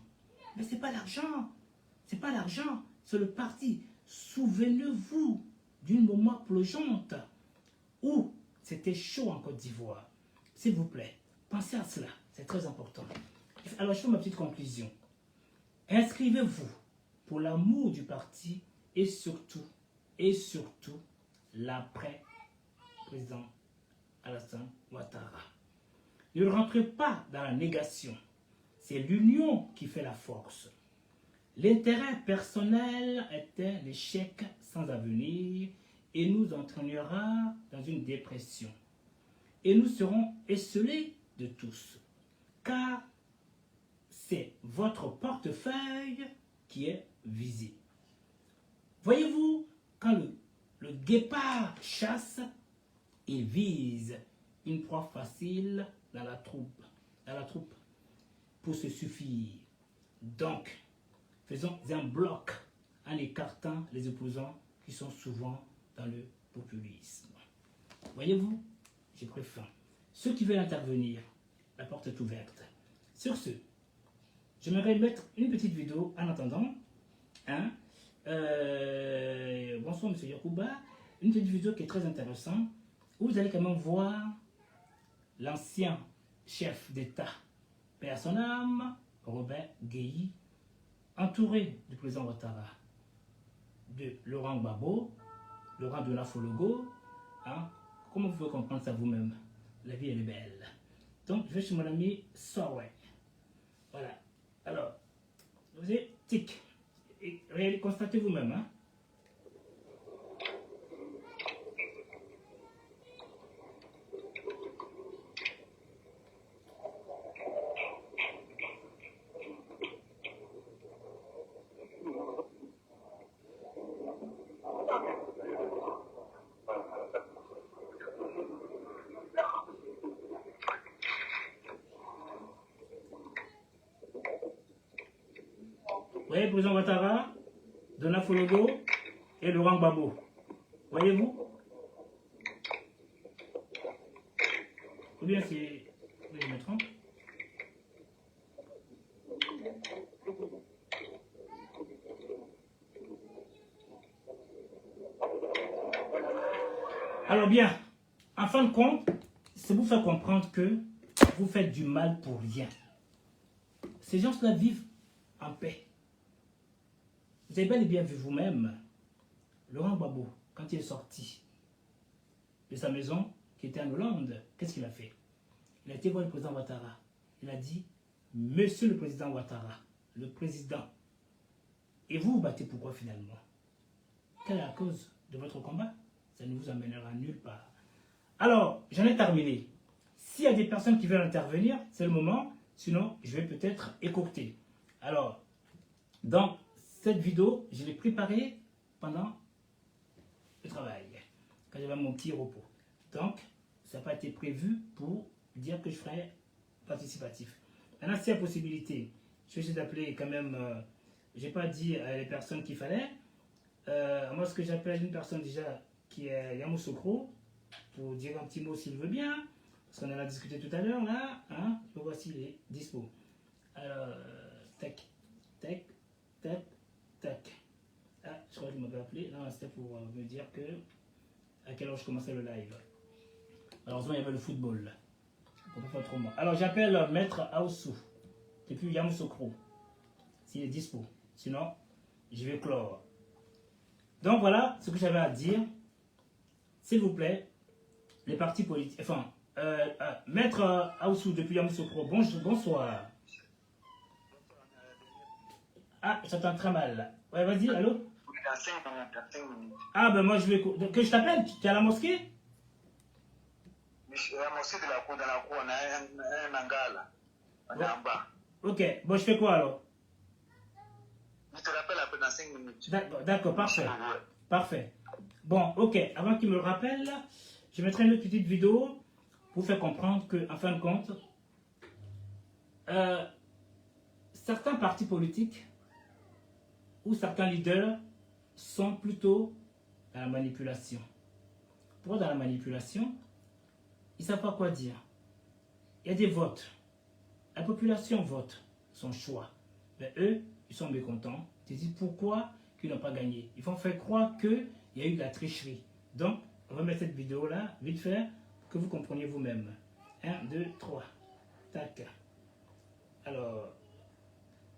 Mais ce n'est pas l'argent. C'est pas l'argent, c'est le parti. Souvenez-vous d'une moment plongeante où c'était chaud en Côte d'Ivoire. S'il vous plaît, pensez à cela, c'est très important. Alors je fais ma petite conclusion. Inscrivez-vous pour l'amour du parti et surtout l'après-président Alassane Ouattara. Ne rentrez pas dans la négation. C'est l'union qui fait la force. L'intérêt personnel est un échec sans avenir et nous entraînera dans une dépression. Et nous serons esselés de tous. Car c'est votre portefeuille qui est visé. Voyez-vous, quand le guépard chasse, il vise une proie facile dans la troupe pour se suffire. Donc, faisons un bloc en écartant les opposants qui sont souvent dans le populisme. Voyez-vous, j'ai pris fin. Ceux qui veulent intervenir, la porte est ouverte. Sur ce, j'aimerais mettre une petite vidéo en attendant. Hein? Bonsoir, M. Yacouba. Une petite vidéo qui est très intéressante, où vous allez quand même voir l'ancien chef d'État, paix à son âme, Robert Guéhi, entouré du président Ouattara, de Laurent Gbagbo, Laurent de Lafologo. Hein? Comment vous pouvez comprendre ça vous-même? La vie, elle est belle. Donc, je vais chez mon ami Sorway. Voilà. Alors, vous avez tic. Et constatez vous-même. Hein? voyez le président Ouattara, Dona Fologo et Laurent Gbagbo. Voyez-vous? Ou bien c'est... Oui, je me trompe. Alors bien, en fin de compte, c'est vous faire comprendre que vous faites du mal pour rien. Ces gens-là vivent en paix. Vous avez bel et bien vu vous-même, Laurent Gbagbo, quand il est sorti de sa maison, qui était en Hollande, qu'est-ce qu'il a fait? Il a été voir le président Ouattara. Il a dit, Monsieur le président Ouattara, le président, et vous vous battez pourquoi finalement? Quelle est la cause de votre combat? Ça ne vous amènera nulle part. Alors, j'en ai terminé. S'il y a des personnes qui veulent intervenir, c'est le moment. Sinon, je vais peut-être écourter. Alors, donc, cette vidéo, je l'ai préparée pendant le travail, quand j'avais mon petit repos. Donc, ça n'a pas été prévu pour dire que je ferai participatif. Maintenant, s'il y a possibilité, je vais essayer d'appeler quand même, je n'ai pas dit à les personnes qu'il fallait. Moi, ce que j'appelle une personne déjà qui est Yamoussoukro, pour dire un petit mot s'il veut bien, parce qu'on en a discuté tout à l'heure là, hein, le voici, il est dispo. Alors, tac, tac, tac, tac. Ah, je crois qu'il m'avait appelé, non, c'était pour me dire que à quelle heure je commençais le live. Malheureusement, il y avait le football là. On peut faire autrement. Alors, j'appelle Maître Aoussou, depuis Yamoussoukro, s'il est dispo. Sinon, je vais clore. Donc voilà ce que j'avais à dire. S'il vous plaît, les partis politiques, enfin, Maître Aoussou depuis Yamoussoukro, bonsoir. Ah, j'entends très mal. Ouais, vas-y, allô? Ah, ben moi je vais... Que je t'appelle? Tu es à la mosquée? La mosquée de la cour, dans la cour, on a un hangar là. On est en bas. Ok, bon, je fais quoi alors? Je te rappelle après dans 5 minutes. D'accord, parfait. Parfait. Bon, ok, avant qu'il me le rappelle, je mettrai une petite vidéo pour faire comprendre que, en fin de compte, certains partis politiques ou certains leaders sont plutôt dans la manipulation. Pourquoi dans la manipulation? Ils ne savent pas quoi dire. Il y a des votes. La population vote son choix. Mais eux, ils sont mécontents. Ils disent pourquoi ils n'ont pas gagné. Ils font faire croire qu'il y a eu de la tricherie. Donc, on va mettre cette vidéo-là, vite fait, pour que vous compreniez vous-même. 1, 2, 3. Tac. Alors,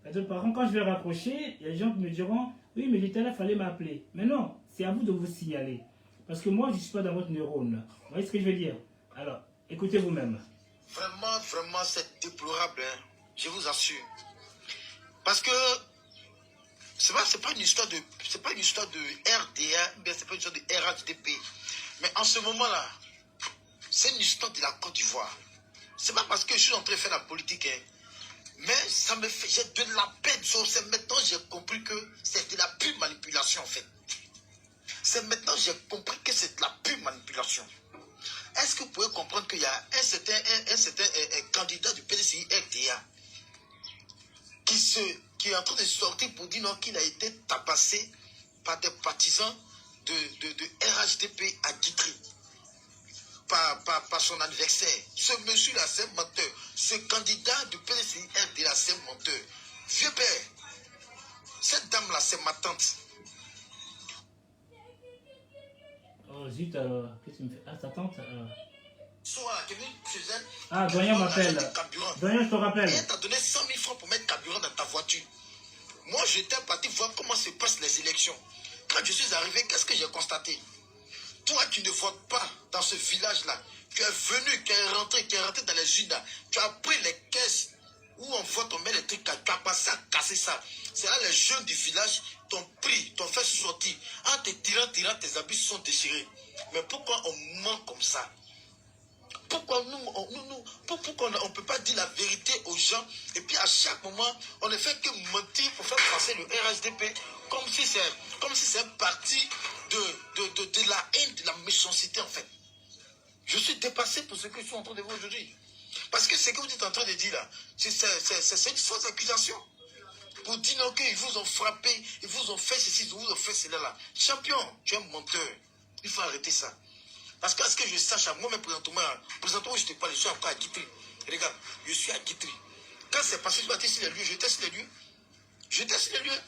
par contre, quand je vais raccrocher, il y a des gens qui me diront, oui, mais l'État, il fallait m'appeler. Mais non, c'est à vous de vous signaler. Parce que moi, je ne suis pas dans votre neurone. Vous voyez ce que je veux dire? Alors, écoutez vous-même. Vraiment, vraiment, c'est déplorable, hein, je vous assure. Parce que c'est pas une histoire de RDA, bien c'est pas une histoire de RHDP. Mais en ce moment-là, c'est une histoire de la Côte d'Ivoire. C'est pas parce que je suis en train de faire la politique, hein, mais ça me fait, j'ai de la peine. C'est maintenant j'ai compris que c'est de la pure manipulation en fait. C'est maintenant j'ai compris que c'est de la pure manipulation. Est-ce que vous pouvez comprendre qu'il y a un certain candidat du PDCI RDA qui est en train de sortir pour dire non, qu'il a été tabassé par des partisans de RHDP à Guitry par son adversaire. Ce monsieur-là, c'est un menteur. Ce candidat du PDCI RDA, c'est un menteur. Vieux père, cette dame-là, c'est ma tante. Oh zut, alors, qu'est-ce que tu me fais? Ah, ta tante Soit qui est venue chez elle. Ah, Doyen m'appelle. Doyen, je te rappelle. Elle t'a donné 100 000 francs pour mettre carburant dans ta voiture. Moi, j'étais parti voir comment se passent les élections. Quand je suis arrivé, qu'est-ce que j'ai constaté? Toi qui ne votes pas dans ce village-là, tu es venu, tu es rentré dans les urnes, tu as pris les caisses où on vote, on met les trucs, tu as passé à casser ça. C'est là les jeunes du village t'ont pris, t'ont fait sortir. En te tirant, tes habits sont déchirés. Mais pourquoi on ment comme ça? Pourquoi pourquoi on ne peut pas dire la vérité aux gens et puis à chaque moment on ne fait que mentir pour faire passer le RHDP comme si c'est un parti de la haine, de la méchanceté en fait. Je suis dépassé pour ce que je suis en train de voir aujourd'hui. Parce que ce que vous êtes en train de dire là, c'est une fausse accusation. Pour dit non, qu'ils vous ont frappé, ils vous ont fait ceci, ils vous ont fait cela là. Champion, tu es un menteur. Il faut arrêter ça. Parce qu'à ce que je sache, à moi-même, présentement, je te parle, je suis encore à Guitry. Regarde, je suis à Guitry. Quand c'est passé, tu vas sur les lieux, je teste les lieux. Je teste les lieux.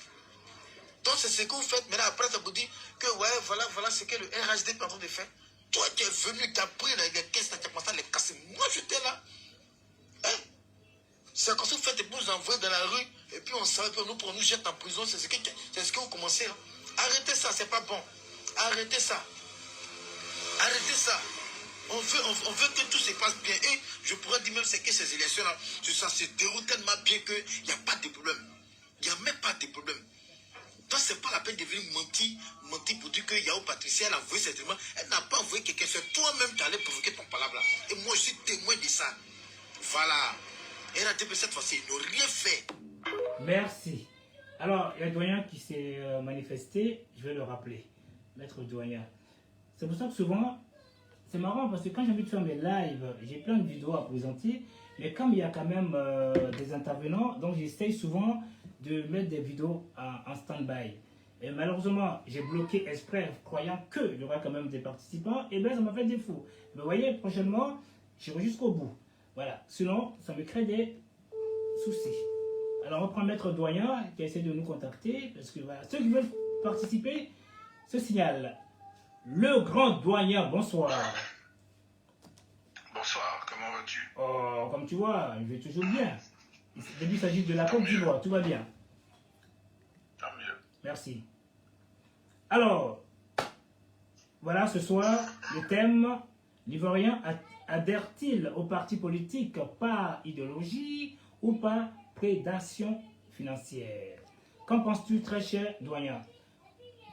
Donc c'est ce que vous faites. Maintenant, après, ça vous dit que ouais, voilà ce que le RHD est en train de faire. Toi, tu es venu, tu as pris les caisses, tu as commencé à les casser. Moi, j'étais là. Hein? C'est comme ça que vous faites, vous envoyer dans la rue, et puis on savait, puis on nous jette en prison. C'est ce que vous commencez. Hein? Arrêtez ça, c'est pas bon. Arrêtez ça. Arrêtez ça. On veut que tout se passe bien. Et je pourrais dire même c'est que ces élections-là, ça se déroule tellement bien qu'il n'y a pas de problème. Il n'y a même pas de problème. Donc, ce n'est pas la peine de venir mentir pour dire que Yao Patricia, elle a envoyé cette demande. Elle n'a pas envoyé quelqu'un. C'est toi-même qui allais provoquer ton palabre là. Et moi, je suis témoin de ça. Voilà. Et la DP, cette fois-ci, ils n'ont rien fait. Merci. Alors, il y a un doyen qui s'est manifesté. Je vais le rappeler. Maître doyen. C'est pour ça que souvent, c'est marrant parce que quand j'ai envie de faire mes lives, j'ai plein de vidéos à présenter. Mais comme il y a quand même des intervenants, donc j'essaye souvent de mettre des vidéos en stand-by. Et malheureusement, j'ai bloqué exprès, croyant qu'il y aura quand même des participants. Et bien, ça m'a fait défaut. Mais vous voyez, prochainement, j'irai jusqu'au bout. Voilà. Sinon, ça me crée des soucis. Alors, on prend Maître Doyen qui essaie de nous contacter. Parce que voilà, ceux qui veulent participer, se signalent. Le grand doyen, bonsoir. Bonsoir, comment vas-tu? Oh, comme tu vois, je vais toujours bien. Il s'agit de la Côte d'Ivoire, tout va bien. Tant mieux. Merci. Alors, voilà ce soir, le thème, l'Ivoirien adhère-t-il au parti politique par idéologie ou par prédation financière? Qu'en penses-tu, très cher doyen?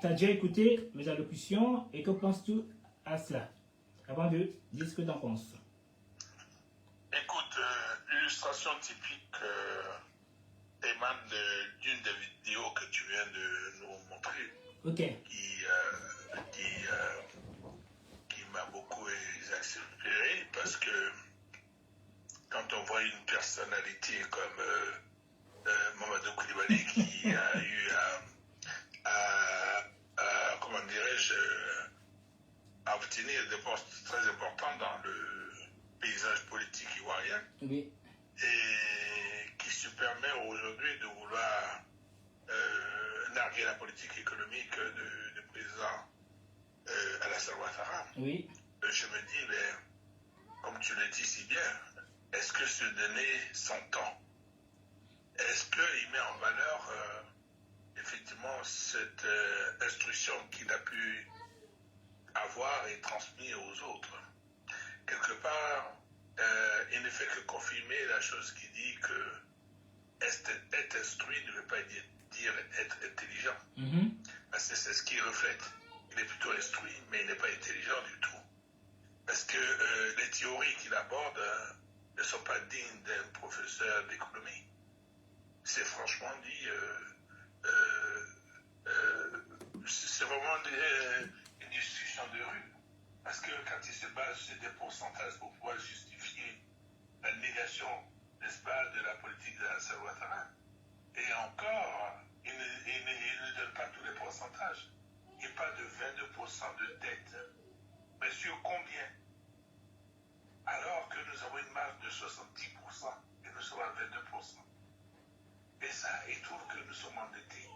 Tu as déjà écouté mes allocutions et que penses-tu à cela? Avant de dire ce que tu en penses. Écoute, l'illustration typique émane d'une des vidéos que tu viens de nous montrer. Ok. Qui m'a beaucoup exaspéré parce que quand on voit une personnalité comme Mamadou Koulibaly qui a eu comment dirais-je, à obtenir des postes très importants dans le paysage politique ivoirien, oui, et qui se permet aujourd'hui de vouloir narguer la politique économique du président Alassane Ouattara. Oui. Je me dis, mais, comme tu le dis si bien, est-ce que se donner son temps, est-ce qu'il met en valeur effectivement cette instruction qu'il a pu avoir et transmise aux autres? Quelque part, il ne fait que confirmer la chose qui dit que être instruit ne veut pas dire être intelligent. Parce que c'est ce qu'il reflète. Il est plutôt instruit, mais il n'est pas intelligent du tout. Parce que les théories qu'il aborde ne sont pas dignes d'un professeur d'économie. C'est franchement dit, c'est vraiment une discussion de rue. Parce que quand il se base sur des pourcentages pour pouvoir justifier la négation, n'est-ce pas, de la politique d'Alassane Ouattara, et encore, il ne donne pas tous les pourcentages. Il parle de 22% de dette. Mais sur combien? Alors que nous avons une marge de 70% et nous sommes à 22%. Et ça, il trouve que nous sommes endettés.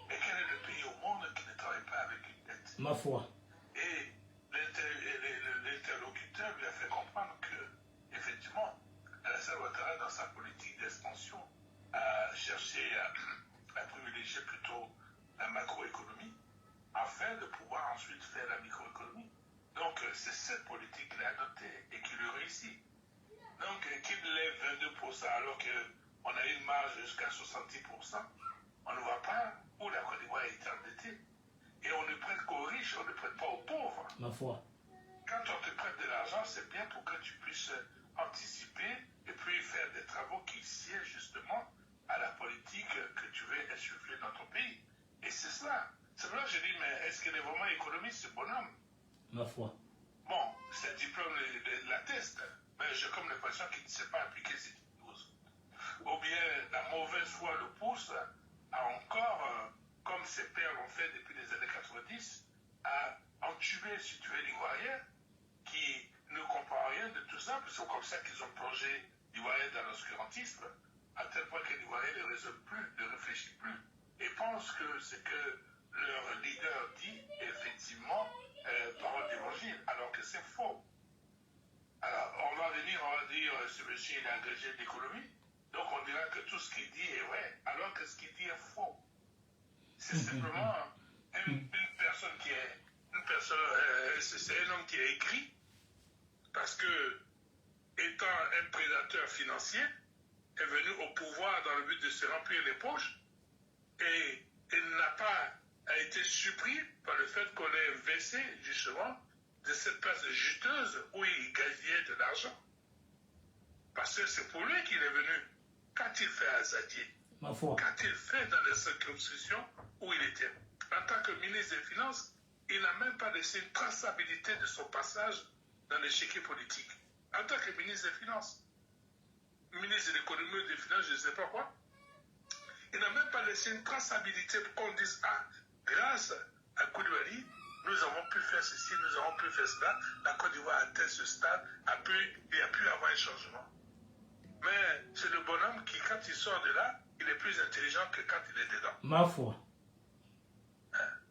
Mais quel est le pays au monde qui ne travaille pas avec une dette? Ma foi. Et l'interlocuteur lui a fait comprendre que, effectivement, Alassane Ouattara, dans sa politique d'expansion, a cherché à privilégier plutôt la macroéconomie afin de pouvoir ensuite faire la microéconomie. Donc, c'est cette politique qu'il a adoptée et qui le réussit. Donc, qu'il lève 22% alors qu'on a une marge jusqu'à 70%, on ne voit pas où la Côte d'Ivoire est endettée. Et on ne prête qu'aux riches, on ne prête pas aux pauvres. Ma foi. Quand on te prête de l'argent, c'est bien pour que tu puisses anticiper et puis faire des travaux qui siègent justement à la politique que tu veux insuffler dans ton pays. Et c'est cela. C'est pour ça que je dis, mais est-ce qu'il est vraiment économiste, ce bonhomme? Ma foi. Bon, ce diplôme l'atteste, mais j'ai comme l'impression qu'il ne sait pas appliquer ces choses. Ou bien la mauvaise foi le pousse puisse entuber, si tu veux, l'Ivoirien qui ne comprend rien de tout ça, parce que c'est comme ça qu'ils ont plongé l'Ivoirien dans l'obscurantisme, à tel point que l'Ivoirien ne raisonne plus, ne réfléchit plus, et pense que ce que leur leader dit est effectivement parole d'évangile, alors que c'est faux. Alors, on va dire, ce monsieur il est agrégé d'économie, donc on dira que tout ce qu'il dit est vrai, alors que ce qu'il dit est faux. C'est simplement une personne qui est... c'est un homme qui a écrit, parce que, étant un prédateur financier, est venu au pouvoir dans le but de se remplir les poches, et il n'a pas été surpris par le fait qu'on ait versé, justement, de cette place juteuse où il gagnait de l'argent. Parce que c'est pour lui qu'il est venu. Quand il fait à Zadier, quand il fait dans les circonscriptions où il était, en tant que ministre des Finances, il n'a même pas laissé une traçabilité de son passage dans l'échiquier politique. En tant que ministre des Finances, ministre de l'économie et des Finances, je ne sais pas quoi, il n'a même pas laissé une traçabilité pour qu'on dise, ah, grâce à Koulibaly, nous avons pu faire ceci, nous avons pu faire cela, la Côte d'Ivoire a atteint ce stade, il a pu avoir un changement. Mais c'est le bonhomme qui, quand il sort de là, il est plus intelligent que quand il est dedans. Ma foi.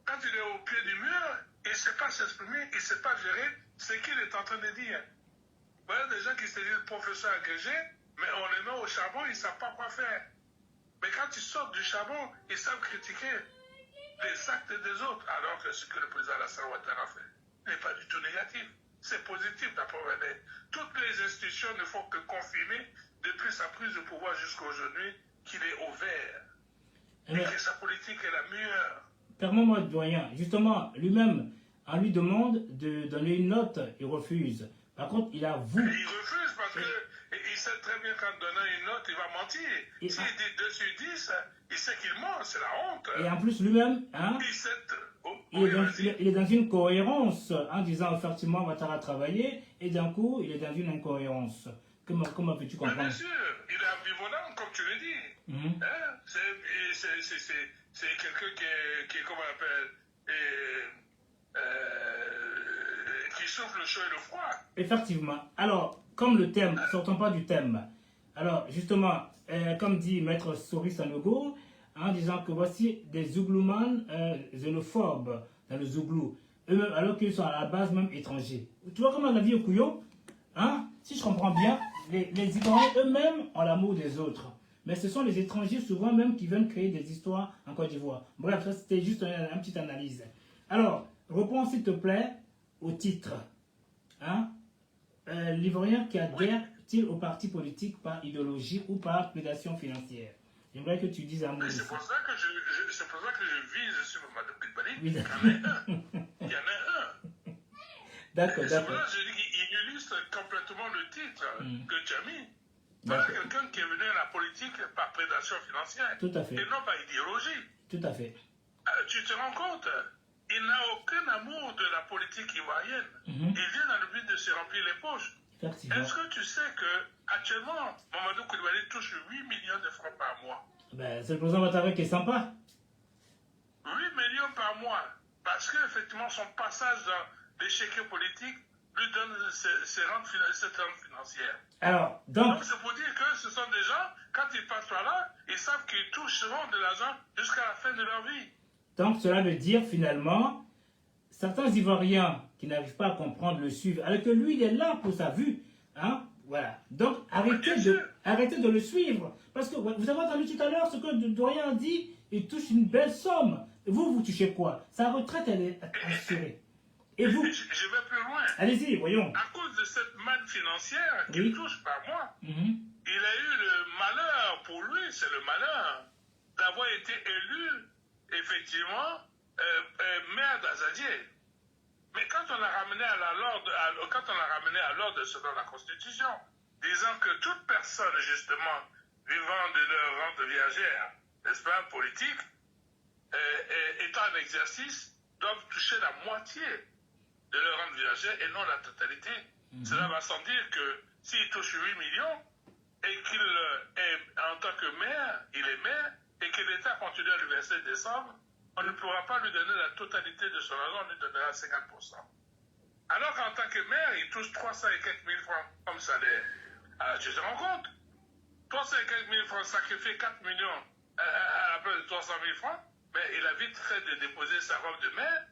Quand il est au pied du mur, il ne sait pas s'exprimer, il ne sait pas gérer ce qu'il est en train de dire. Voilà des gens qui se disent professeurs agrégés, mais on les met au charbon, ils ne savent pas quoi faire. Mais quand ils sortent du charbon, ils savent critiquer les actes des autres, alors que ce que le président Alassane Ouattara fait n'est pas du tout négatif. C'est positif d'après René. Toutes les institutions ne font que confirmer, depuis sa prise de pouvoir jusqu'à aujourd'hui, qu'il est au vert. Et que sa politique est la meilleure. Permets-moi, doyen, justement, lui-même, on lui demande de donner une note, il refuse. Par contre, il avoue. Il refuse parce qu'il sait très bien qu'en donnant une note, il va mentir. S'il dit 2 sur 10, il sait qu'il ment, c'est la honte. Et en plus, lui-même, hein, il est dans une cohérence en disant effectivement Ouattara a travaillé, et d'un coup, il est dans une incohérence. Comment peux-tu comprendre? Bien sûr, il est ambivalent, comme tu le dis. Hein? C'est quelqu'un qui est, comment on appelle, qui souffle le chaud et le froid. Effectivement. Alors, comme le thème, sortons pas du thème. Alors, justement, comme dit Maître Sori Sanogo, en disant que voici des Zougloumans xénophobes dans le Zouglou, eux-mêmes, alors qu'ils sont à la base même étrangers. Tu vois comment la vie au couillon, hein? Si je comprends bien, les Ivoiriens eux-mêmes ont l'amour des autres. Mais ce sont les étrangers souvent même qui viennent créer des histoires en Côte d'Ivoire. Bref, ça c'était juste une petite analyse. Alors, reprends s'il te plaît au titre. Hein? L'Ivoirien qui adhère-t-il au parti politique par idéologie ou par prédation financière? J'aimerais que tu dises un mot. C'est pour ça que je vise sur Mme Koulibaly. Oui, il y en a un. D'accord, c'est pour ça que je dis qu'il illustre complètement le titre que tu as mis. Voilà quelqu'un qui est venu à la politique par prédation financière. Tout à fait. Et non par idéologie. Tout à fait. Tu te rends compte? Il n'a aucun amour de la politique ivoirienne. Il vient dans le but de se remplir les poches. Est-ce que tu sais qu'actuellement, Mamadou Koulibaly touche 8 millions de francs par mois? Ben, c'est le président Ouattara qui est sympa. 8 millions par mois. Parce qu'effectivement, son passage dans l'échiquier politique lui donne cette rente financière. Alors, donc c'est pour dire que ce sont des gens, quand ils passent par là, ils savent qu'ils toucheront de l'argent jusqu'à la fin de leur vie. Donc, cela veut dire finalement, certains Ivoiriens qui n'arrivent pas à comprendre le suivre, alors que lui, il est là pour sa vue. Hein? Voilà. Donc, arrêtez de le suivre. Parce que vous avez entendu tout à l'heure ce que le doyen a dit, il touche une belle somme. Vous touchez quoi? Sa retraite, elle est assurée. Et vous? Je vais plus loin. Allez-y, voyons. À cause de cette manne financière qu'il touche par mois, il a eu le malheur, pour lui, c'est le malheur, d'avoir été élu, effectivement, maire d'Azadier. Mais quand on l'a ramené à l'ordre selon la Constitution, disant que toute personne, justement, vivant de leur rente viagère, n'est-ce pas, politique, étant en exercice, doivent toucher la moitié de leur rente viagère et non la totalité. Cela va sans dire que s'il touche 8 millions et qu'il est en tant que maire, il est maire, et que l'État continue à lui verser des sommes, on ne pourra pas lui donner la totalité de son argent, on lui donnera 50%. Alors qu'en tant que maire, il touche 300 et quelques mille francs comme salaire. Alors tu te rends compte? 300 et quelques mille francs sacrifier 4 millions à peu de 300 000 francs, mais il a vite fait de déposer sa robe de maire,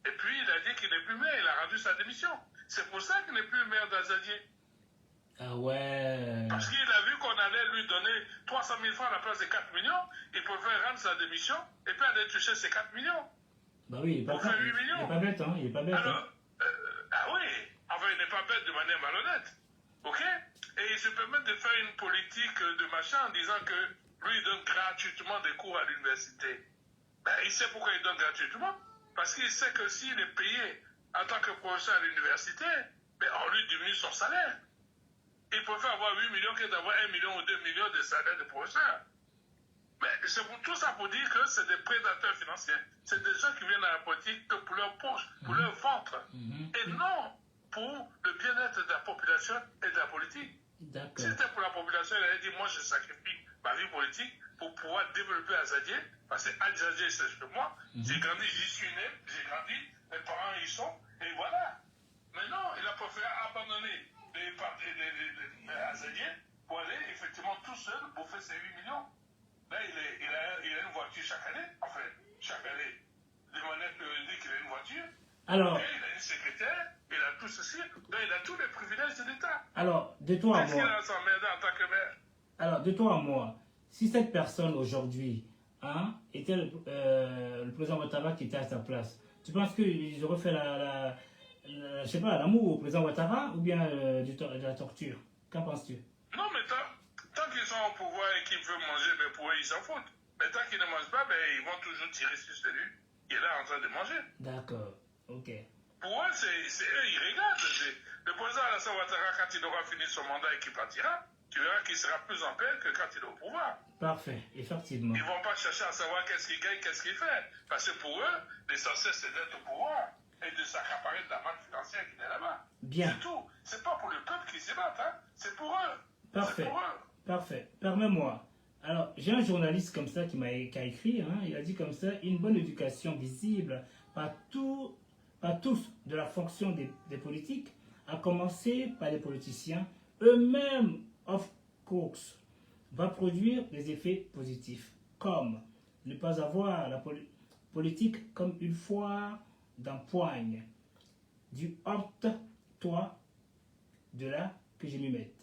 et puis il a dit qu'il n'est plus maire, il a rendu sa démission. C'est pour ça qu'il n'est plus maire d'Azadier. Ah ouais. Parce qu'il a vu qu'on allait lui donner 300 000 francs à la place de 4 millions, il préfère rendre sa démission, et puis aller toucher ses 4 millions. Bah oui, il est pas, pour faire 8 millions. Il est pas bête, hein, il est pas bête. Alors, ah oui, enfin il n'est pas bête de manière malhonnête, ok? Et il se permet de faire une politique de machin en disant que lui il donne gratuitement des cours à l'université. Ben, il sait pourquoi il donne gratuitement. Parce qu'il sait que s'il est payé en tant que professeur à l'université, ben, on lui diminue son salaire. Il préfère avoir 8 millions que d'avoir 1 million ou 2 millions de salaire de professeur. Mais c'est pour tout ça pour dire que c'est des prédateurs financiers. C'est des gens qui viennent à la politique que pour leur poche, pour leur ventre. Et non pour le bien-être de la population et de la politique. Si c'était pour la population, il allait dire, moi je sacrifie ma vie politique pour pouvoir développer Azadier, parce que Azadier c'est chez moi, j'ai grandi, j'y suis né, j'ai grandi, mes parents y sont, et voilà. Mais non, il a préféré abandonner les Azadier pour aller effectivement tout seul bouffer ses 8 millions. Là, il a une voiture chaque année, enfin, chaque année, de manière périodique, il a une voiture. Alors, okay, il a une secrétaire, il a tout ceci, là, il a tous les privilèges de l'État. Alors, de toi à moi. Est-ce qu'il a s'emmerdé en tant que maire? Alors, de toi à moi, si cette personne aujourd'hui hein, était le président Ouattara qui était à sa place, tu penses qu'ils auraient fait je sais pas, l'amour au président Ouattara ou bien de la torture? Qu'en penses-tu? Non, mais tant qu'ils sont au pouvoir et qu'ils veulent manger, ben pour eux, ils s'en foutent. Mais tant qu'ils ne mangent pas, ben, ils vont toujours tirer sur celui qui est là en train de manger. D'accord, ok. Pour eux, c'est eux, ils regardent. Le président Alassane Ouattara, quand il aura fini son mandat et qu'il partira, tu verras qu'il sera plus en paix que quand il est au pouvoir. Parfait, effectivement. Ils ne vont pas chercher à savoir qu'est-ce qu'il gagne, qu'est-ce qu'il fait. Parce que pour eux, l'essentiel, c'est d'être au pouvoir et de s'accaparer de la manne financière qui est là-bas. Bien. C'est tout. C'est pas pour le peuple qui se bat, hein. C'est pour eux. Parfait. Pour eux. Parfait. Permets-moi. Alors, j'ai un journaliste comme ça qui a écrit, hein, il a dit comme ça, une bonne éducation visible par tous de la fonction des politiques, à commencer par les politiciens, eux-mêmes, of course, va produire des effets positifs, comme ne pas avoir la politique comme une foire d'empoigne, du hâte-toi de là que je m'y mette.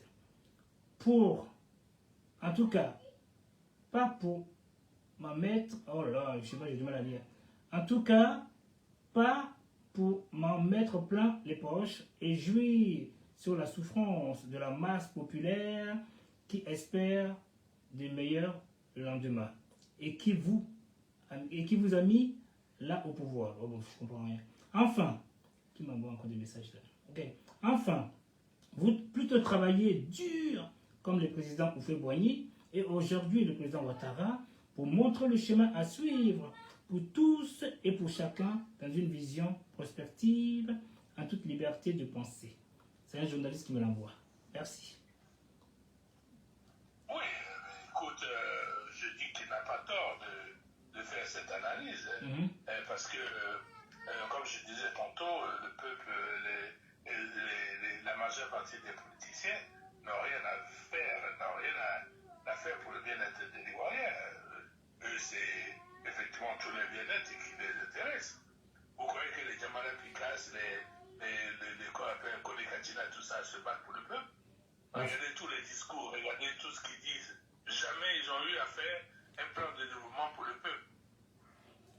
En tout cas, pas pour m'en mettre, oh là là, je sais pas, j'ai du mal à lire. En tout cas, pas pour m'en mettre plein les poches et jouir sur la souffrance de la masse populaire qui espère des meilleurs lendemains et qui vous a mis là au pouvoir. Oh bon, je comprends rien. Enfin, qui m'envoie encore des messages là. Ok. Enfin, vous plutôt travaillez dur comme le président Houphouët-Boigny et aujourd'hui le président Ouattara pour montrer le chemin à suivre pour tous et pour chacun dans une vision prospective en toute liberté de penser. C'est un journaliste qui me l'envoie. Merci. Oui, écoute, je dis qu'il n'a pas tort de faire cette analyse. Parce que, comme je disais tantôt, le peuple, la majeure partie des politiciens n'ont rien à faire pour le bien-être des Ivoiriens. Eux, c'est effectivement tout le bien-être qui les intéresse. Vous croyez que les Djamala Picasso, les Kone Katina, tout ça, se battent pour le peuple? Regardez tous les discours, regardez tout ce qu'ils disent. Jamais ils ont eu à faire un plan de développement pour le peuple,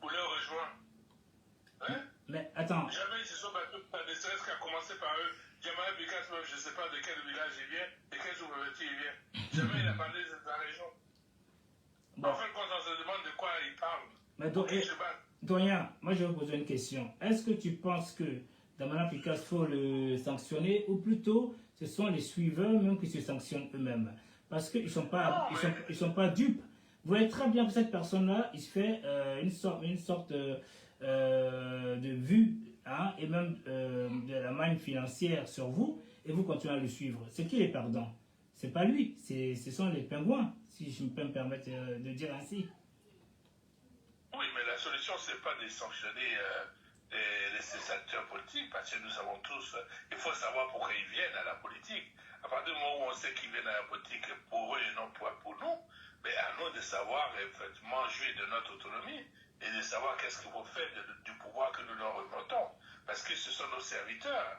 pour leur rejoindre. Hein? Mais attends. Jamais ils se sont battus, ne serait-ce qu'à commencer par eux. Djamala Picasso, je ne sais pas de quel village il vient, de quel sous-préfecture il vient. Jamais il a parlé de sa région. Bon. En fait, quand on se demande de quoi il parle, Doyen, moi je vais vous poser une question. Est-ce que tu penses que Djamala Picasso, faut le sanctionner ou plutôt ce sont les suiveurs même qui se sanctionnent eux-mêmes? Parce qu'ils sont pas dupes. Vous voyez très bien que cette personne-là, il se fait une sorte de vue hein, et même de la manne financière sur vous et vous continuez à le suivre. C'est qui les perdants? C'est pas lui, ce sont les pingouins, si je peux me permettre de dire ainsi. Oui, mais la solution, ce n'est pas de sanctionner ces acteurs politiques, parce que nous savons tous, il faut savoir pourquoi ils viennent à la politique. À partir du moment où on sait qu'ils viennent à la politique pour eux et non pour nous, mais à nous de savoir effectivement jouir de notre autonomie et de savoir qu'est-ce qu'il faut faire du pouvoir que nous leur remontons. Parce que ce sont nos serviteurs.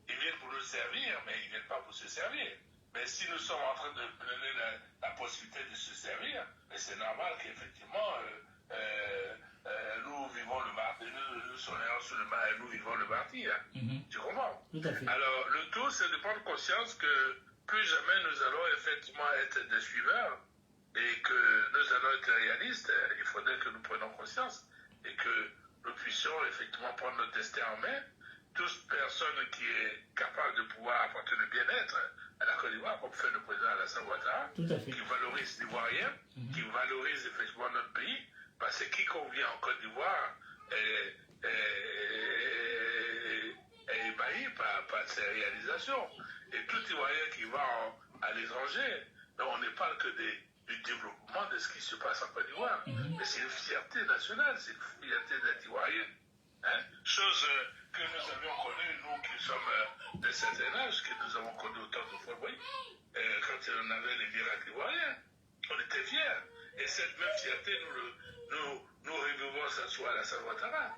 Ils viennent pour nous servir, mais ils ne viennent pas pour se servir. Mais si nous sommes en train de donner la possibilité de se servir, c'est normal qu'effectivement, nous vivons le martyr, nous sommes sur le martyr et nous vivons le martyr. Tu comprends? Tout à fait. Alors, le tout, c'est de prendre conscience que plus jamais nous allons effectivement être des suiveurs et que nous allons être réalistes. Il faudrait que nous prenions conscience et que nous puissions effectivement prendre notre destin en main. Toute personne qui est capable de pouvoir apporter le bien-être à la Côte d'Ivoire, comme fait le président Alassane Ouattara, qui valorise l'Ivoirien, qui valorise effectivement notre pays, parce que quiconque vient en Côte d'Ivoire est ébahi par ses réalisations. Et tout Ivoirien qui va à l'étranger, on ne parle que du développement de ce qui se passe en Côte d'Ivoire. Mais c'est une fierté nationale, c'est une fierté d'être Ivoirien. Chose que nous avions connue, nous qui sommes de certain âge, que nous avons connu au temps de Fort Boyard, quand on avait les miracles ivoiriens, on était fiers. Et cette même fierté, nous revivons cette soirée à Alassane Ouattara.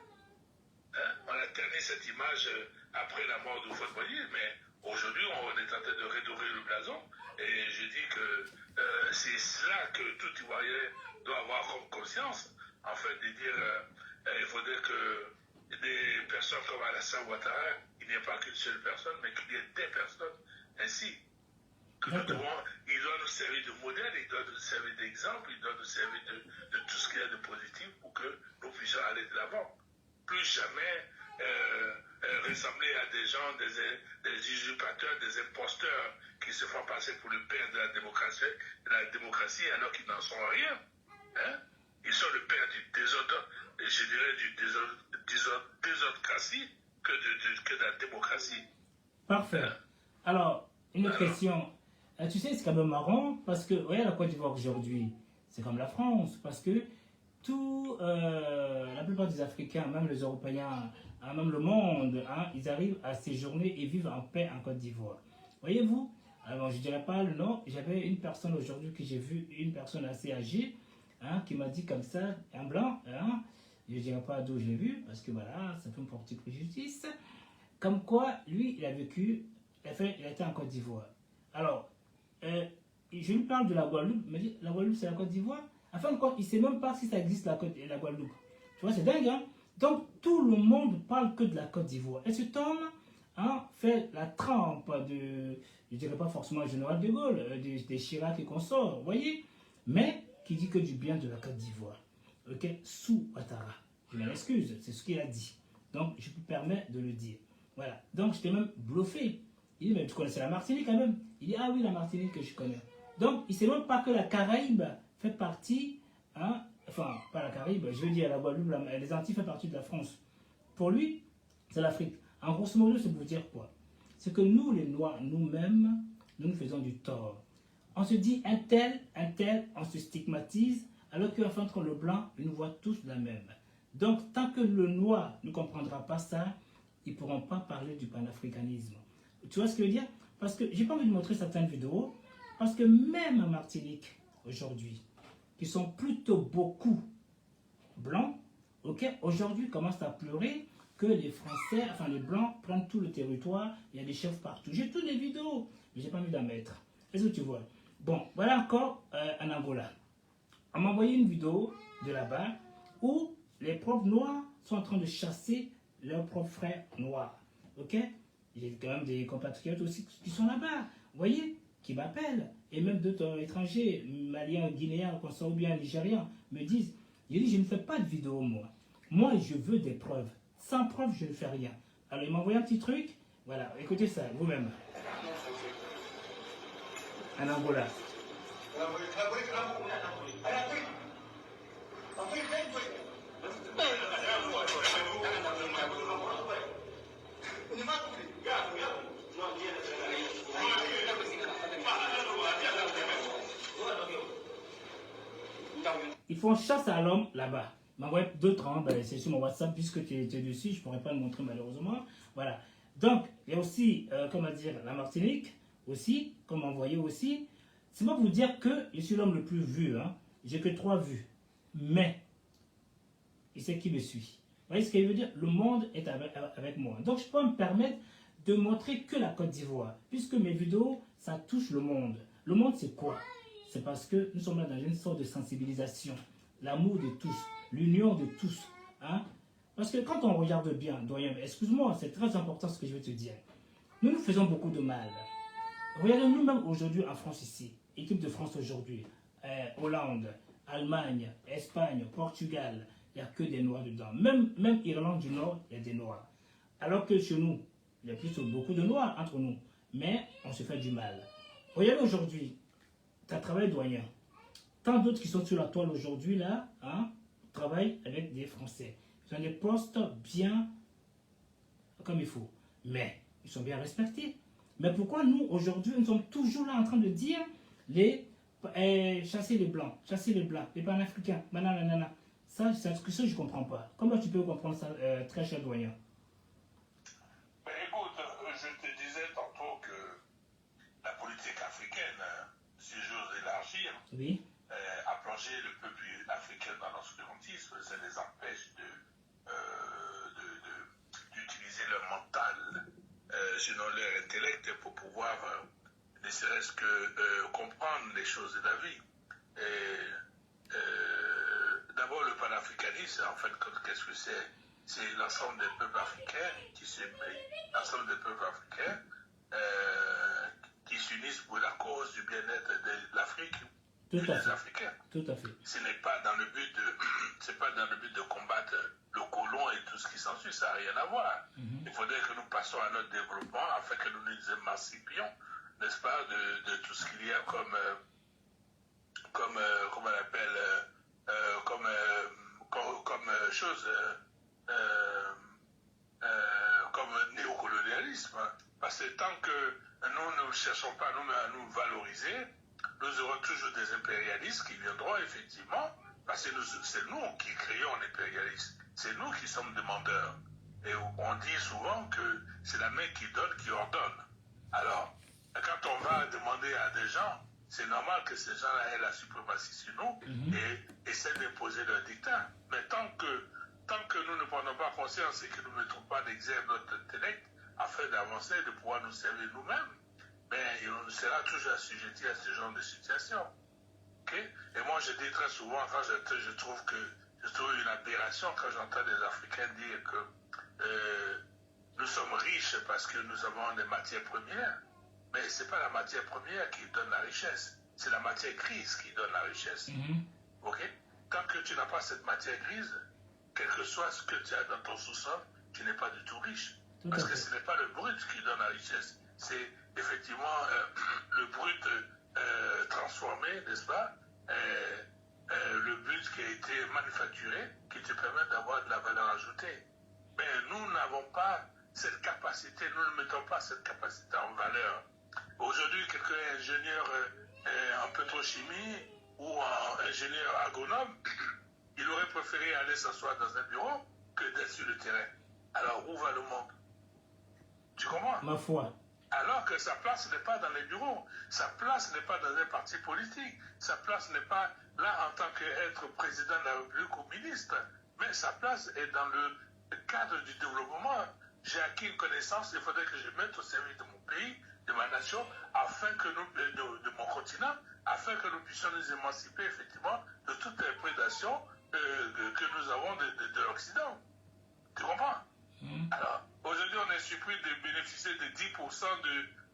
On a terni cette image après la mort de Fort Boyard, mais aujourd'hui, on est en train de redorer le blason. Et je dis que c'est cela que tout Ivoirien doit avoir comme conscience, en fait, de dire il faudrait que des personnes comme Alassane Ouattara, il n'y ait pas qu'une seule personne, mais qu'il y ait des personnes ainsi. Que nous devons, il doit nous servir de modèle, il doit nous servir d'exemple, il doit nous servir de tout ce qu'il y a de positif pour que nous puissions aller de l'avant. Plus jamais ressembler à des gens, des usurpateurs, des imposteurs qui se font passer pour le père de la démocratie alors qu'ils n'en sont rien. Ils sont le père du désordre, je dirais du désordocratie que de la démocratie. Parfait. Alors, une autre question. Tu sais, c'est quand même marrant parce que, voyez, la Côte d'Ivoire aujourd'hui, c'est comme la France, parce que la plupart des Africains, même les Européens, même le monde, ils arrivent à séjourner et vivre en paix en Côte d'Ivoire. Voyez-vous, alors je ne dirais pas le nom, j'avais une personne aujourd'hui que j'ai vu, une personne assez âgée, qui m'a dit comme ça, un blanc, je ne dirais pas d'où je l'ai vu, parce que voilà, ça peut me porter préjudice, comme quoi, lui, il a vécu, il a été en Côte d'Ivoire. Alors, je lui parle de la Guadeloupe, il me dit, la Guadeloupe, c'est la Côte d'Ivoire. Enfin, il ne sait même pas si ça existe la Guadeloupe. Tu vois, c'est dingue, hein? Donc, tout le monde parle que de la Côte d'Ivoire. Et cet homme fait la trempe de, je ne dirais pas forcément général de Gaulle, des Chirac et consorts, vous voyez? Mais qui dit que du bien de la Côte d'Ivoire. Ok? Sous Ouattara. Je m'excuse, c'est ce qu'il a dit. Donc, je me permets de le dire. Voilà. Donc, j'étais même bluffé. Il dit, mais tu connaissais la Martinique quand même? Il dit, ah oui, la Martinique que je connais. Donc, il ne sait même pas que la Caraïbe fait partie, enfin, pas la Caraïbe, je veux dire la Guadeloupe, les Antilles fait partie de la France. Pour lui, c'est l'Afrique. En grosso modo, c'est pour dire quoi? C'est que nous, les Noirs, nous-mêmes, nous faisons du tort. On se dit un tel, on se stigmatise, alors qu'enfin, entre le blanc, ils nous voient tous la même. Donc, tant que le noir ne comprendra pas ça, ils ne pourront pas parler du panafricanisme. Tu vois ce que je veux dire? Parce que j'ai pas envie de montrer certaines vidéos, parce que même en Martinique, aujourd'hui, qui sont plutôt beaucoup blancs, ok, aujourd'hui commencent à pleurer que les Français, enfin les Blancs, prennent tout le territoire, il y a des chefs partout. J'ai toutes les vidéos, mais j'ai pas envie d'en mettre. Est-ce que tu vois? Bon, voilà encore en Angola. On m'a envoyé une vidéo de là-bas où les propres Noirs sont en train de chasser leurs propres frères noirs. Ok? Il y a quand même des compatriotes aussi qui sont là-bas. Vous voyez? Qui m'appellent. Et même d'autres étrangers, maliens, guinéens, ou bien nigériens, me disent, je ne fais pas de vidéo, moi. Moi, je veux des preuves. Sans preuve, je ne fais rien. Alors, il m'a envoyé un petit truc. Voilà, écoutez ça, vous-même. En Angola. Ils font chasse à l'homme là-bas. m'envoyer d'autres, hein, ben, c'est sur mon WhatsApp, puisque tu es dessus, je ne pourrais pas le montrer malheureusement. Voilà. Donc, il y a aussi, comment dire, la Martinique, aussi, comme envoyé aussi. C'est pas pour vous dire que je suis l'homme le plus vu, hein. J'ai que 3 vues. Mais, il sait qui me suit. Vous voyez ce que je veux dire? Le monde est avec moi. Donc, je peux me permettre de montrer que la Côte d'Ivoire, puisque mes vidéos, ça touche le monde. Le monde, c'est quoi? C'est parce que nous sommes là dans une sorte de sensibilisation. L'amour de tous, l'union de tous. Hein? Parce que quand on regarde bien, doyen, excuse-moi, c'est très important ce que je vais te dire. Nous faisons beaucoup de mal. Regardez nous-mêmes aujourd'hui en France ici, équipe de France aujourd'hui, Hollande, Allemagne, Espagne, Portugal, il n'y a que des Noirs dedans. Même Irlande du Nord, il y a des Noirs. Alors que chez nous, il y a plutôt beaucoup de Noirs entre nous. Mais on se fait du mal. Regardez aujourd'hui, tu as travaillé doyen. Tant d'autres qui sont sur la toile aujourd'hui, là, hein, travaillent avec des Français. Ils ont des postes bien comme il faut. Mais ils sont bien respectés. Mais pourquoi nous, aujourd'hui, nous sommes toujours là en train de dire chasser les Blancs, les Panafricains, nanana. Ça, c'est ce que je ne comprends pas. Comment tu peux comprendre ça, très cher doyen? Ben, écoute, je te disais tantôt que la politique africaine, si j'ose élargir, oui, a plongé le peuple africain dans l'obscurantisme. Ça les empêche d'utiliser leur mental, sinon leur intellect, pour pouvoir ne serait-ce que comprendre les choses de la vie. D'abord, le panafricanisme, en fait, qu'est-ce que c'est? C'est l'ensemble des peuples africains l'ensemble des peuples africains qui s'unissent pour la cause du bien-être de l'Afrique et des Africains. Tout à fait. Ce n'est pas dans le but de combattre le colon et tout ce qui s'ensuit, ça n'a rien à voir. Il faudrait que nous passions à notre développement afin que nous nous émancipions, n'est-ce pas, de tout ce qu'il y a comme on appelle, comme chose, comme néocolonialisme. Parce que tant que nous ne cherchons pas à nous valoriser, nous aurons toujours des impérialistes qui viendront effectivement, parce que c'est nous qui créons l'impérialisme. C'est nous qui sommes demandeurs. Et on dit souvent que c'est la main qui donne qui ordonne. Alors, quand on va demander à des gens, c'est normal que ces gens-là aient la suprématie sur nous et essaient d'imposer leur dictat. Mais tant que nous ne prenons pas conscience et que nous ne mettons pas d'exergue notre intellect afin d'avancer, de pouvoir nous servir nous-mêmes, on sera toujours assujetti à ce genre de situation. Okay? Et moi, je dis très souvent, quand je trouve une aberration quand j'entends des Africains dire que nous sommes riches parce que nous avons des matières premières. Mais ce n'est pas la matière première qui donne la richesse, c'est la matière grise qui donne la richesse. Okay? Tant que tu n'as pas cette matière grise, quel que soit ce que tu as dans ton sous-sol, tu n'es pas du tout riche. Parce que ce n'est pas le brut qui donne la richesse, c'est effectivement le brut transformé, n'est-ce pas, le brut qui a été manufacturé, qui te permet d'avoir de la valeur ajoutée. Mais nous n'avons pas cette capacité, nous ne mettons pas cette capacité en valeur. Aujourd'hui, quelqu'un est ingénieur en pétrochimie ou en ingénieur agronome, il aurait préféré aller s'asseoir dans un bureau que d'être sur le terrain. Alors, où va le monde? Tu comprends? Ma foi. Alors que sa place n'est pas dans les bureaux, sa place n'est pas dans un parti politique, sa place n'est pas là en tant qu'être président de la République ou ministre, mais sa place est dans le cadre du développement. J'ai acquis une connaissance, il faudrait que je mette au service de mon pays, de ma nation, afin que de mon continent, afin que nous puissions nous émanciper effectivement de toutes les prédations que nous avons de l'Occident. Tu comprends? Alors, aujourd'hui, on est surpris de bénéficier de 10%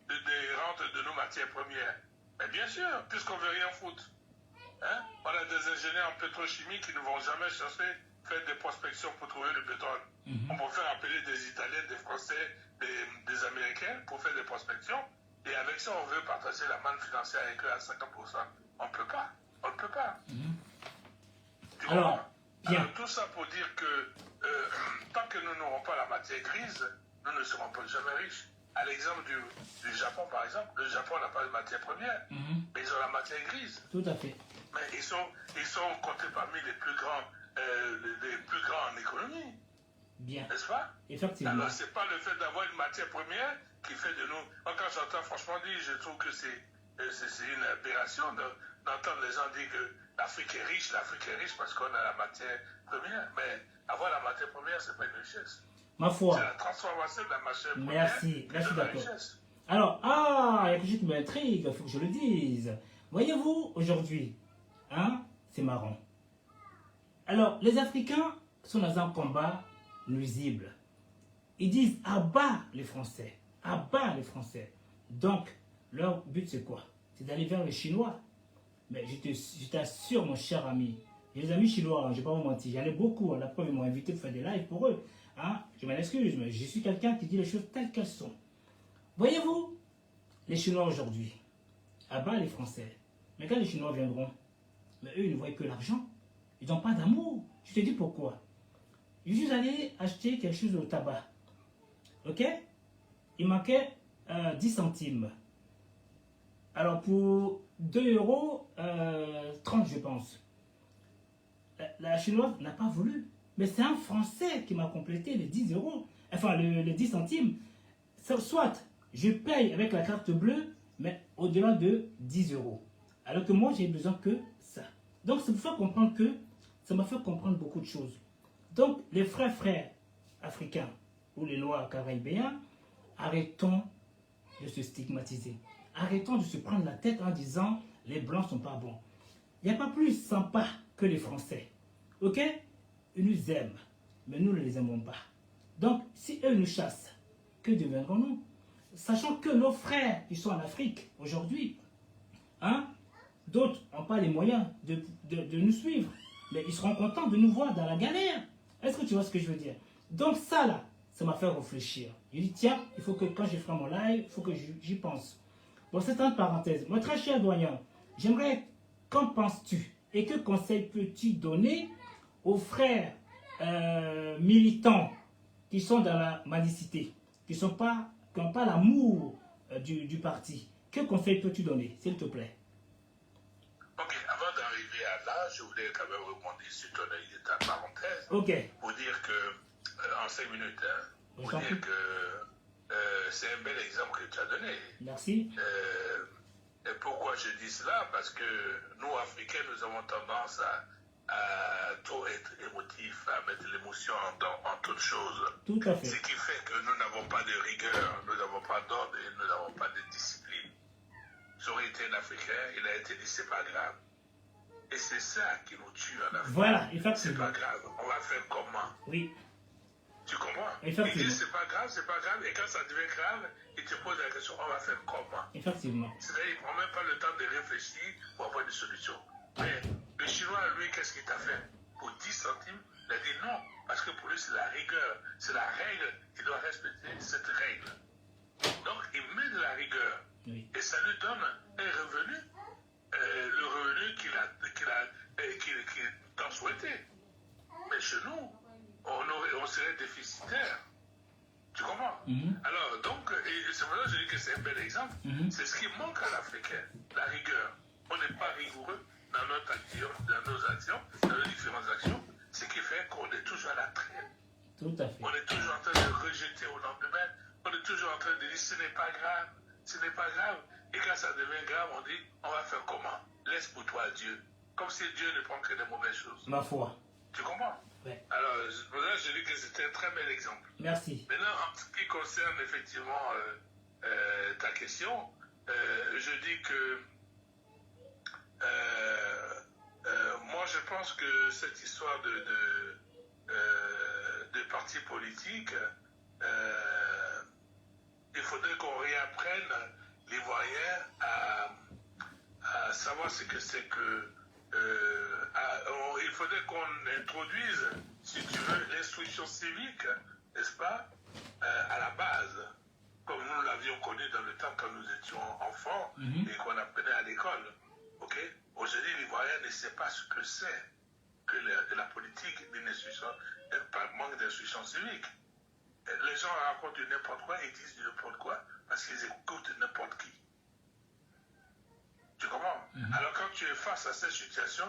des rentes de nos matières premières. Mais bien sûr, puisqu'on ne veut rien foutre. Hein? On a des ingénieurs en pétrochimie qui ne vont jamais chercher faire des prospections pour trouver le pétrole. On peut faire appeler des Italiens, des Français, des Américains pour faire des prospections. Et avec ça, on veut partager la manne financière avec eux à 50%. On ne peut pas. On ne peut pas. Alors, bien. Alors, tout ça pour dire que tant que nous n'aurons pas la matière grise, nous ne serons pas jamais riches. À l'exemple du Japon, par exemple, le Japon n'a pas de matière première, mais ils ont la matière grise. Tout à fait. Mais ils sont comptés parmi les plus grands les plus grands en économie. Bien. N'est-ce pas? Effectivement. Alors, ce n'est pas le fait d'avoir une matière première qui fait de nous... Moi, quand j'entends franchement dire, je trouve que c'est une aberration d'entendre les gens dire que l'Afrique est riche parce qu'on a la matière première. Mais avoir la matière première, ce n'est pas une richesse. Ma foi. C'est la transformation de la matière première. Merci, là je suis d'accord. Alors, il y a quelque chose qui m'intrigue, il faut que je le dise. Voyez-vous, aujourd'hui, hein, c'est marrant. Alors, les Africains sont dans un combat nuisible. Ils disent à bas les Français. À bas les Français. Donc, leur but c'est quoi? C'est d'aller vers les Chinois. Mais je t'assure, mon cher ami, j'ai des amis chinois, je ne vais pas vous mentir, j'en ai beaucoup. La preuve, ils m'ont invité pour faire des lives pour eux. Hein? Je m'en excuse, mais je suis quelqu'un qui dit les choses telles qu'elles sont. Voyez-vous, les Chinois aujourd'hui, à bas les Français. Mais quand les Chinois viendront, mais eux, ils ne voient que l'argent. Ils n'ont pas d'amour. Je te dis pourquoi. Je suis allé acheter quelque chose au tabac. Ok? Il manquait 10 centimes. Alors pour 2,30 €, je pense. La Chinoise n'a pas voulu. Mais c'est un Français qui m'a complété les 10 €. Enfin, les 10 centimes. Soit je paye avec la carte bleue, mais au-delà de 10 €. Alors que moi, j'ai besoin que ça. Donc, ça me fait comprendre que ça m'a fait comprendre beaucoup de choses. Donc, les frères africains ou les Noirs caribéens, arrêtons de se stigmatiser. Arrêtons de se prendre la tête en disant les Blancs ne sont pas bons. Il n'y a pas plus sympa que les Français. Ok? Ils nous aiment, mais nous ne les aimons pas. Donc, si eux nous chassent, que deviendrons-nous? Sachant que nos frères qui sont en Afrique aujourd'hui, hein, d'autres n'ont pas les moyens de nous suivre, mais ils seront contents de nous voir dans la galère. Est-ce que tu vois ce que je veux dire? Donc ça là, ça m'a fait réfléchir. Je dis tiens, il faut que quand je ferai mon live, il faut que j'y pense. Bon, c'est une parenthèse. Mon très cher doyen, j'aimerais, qu'en penses-tu et que conseil peux-tu donner aux frères militants qui sont dans la mendicité, qui n'ont pas l'amour du parti? Que conseil peux-tu donner, s'il te plaît? Ok, avant d'arriver à là, je voulais quand même rebondir sur ta parenthèse. Ok. Pour dire que, en 5 minutes, hein, pour dire que c'est un bel exemple que tu as donné. Merci. Et pourquoi je dis cela? Parce que nous, Africains, nous avons tendance à trop être émotifs, à mettre l'émotion en toute chose. Tout à fait. Ce qui fait que nous n'avons pas de rigueur, nous n'avons pas d'ordre et nous n'avons pas de discipline. J'aurais été un Africain, il a été dit c'est pas grave. Et c'est ça qui nous tue en Afrique. Voilà, effectivement. C'est pas grave, on va faire comment? Oui. Tu comprends? Effectivement. Il dit c'est pas grave, et quand ça devient grave, il te pose la question, on va faire comment? Effectivement. C'est-à-dire, il ne prend même pas le temps de réfléchir pour avoir des solutions. Mais le Chinois, lui, qu'est-ce qu'il t'a fait? Pour 10 centimes, il a dit non, parce que pour lui, c'est la rigueur, c'est la règle, il doit respecter cette règle. Donc, il met de la rigueur, oui. Et ça lui donne un revenu, le revenu qu'il t'en souhaitait. Mais chez nous, on serait déficitaire. Tu comprends? Alors, donc, c'est pour ça que je dis que c'est un bel exemple. C'est ce qui manque à l'Africain, la rigueur. On n'est pas rigoureux dans nos actions, dans nos différentes actions, ce qui fait qu'on est toujours à la traîne. Tout à fait. On est toujours en train de rejeter au lendemain. On est toujours en train de dire ce n'est pas grave, ce n'est pas grave. Et quand ça devient grave, on dit on va faire comment? Laisse pour toi Dieu. Comme si Dieu ne prend que des mauvaises choses. Ma foi. Tu comprends? Ouais. Alors, pour ça, je dis que c'était un très bel exemple. Merci. Maintenant, en ce qui concerne effectivement ta question, je dis que moi, je pense que cette histoire de partis politiques, il faudrait qu'on réapprenne les Ivoiriens à savoir ce que c'est que... il faudrait qu'on introduise, si tu veux, l'instruction civique, n'est-ce pas, à la base, comme nous l'avions connu dans le temps quand nous étions enfants et qu'on apprenait à l'école. Ok? Aujourd'hui, l'Ivoirien ne sait pas ce que c'est que la politique d'une instruction, par manque d'instruction civique. Les gens racontent du n'importe quoi et disent du n'importe quoi parce qu'ils écoutent n'importe qui. Tu comprends? Alors quand tu es face à cette situation,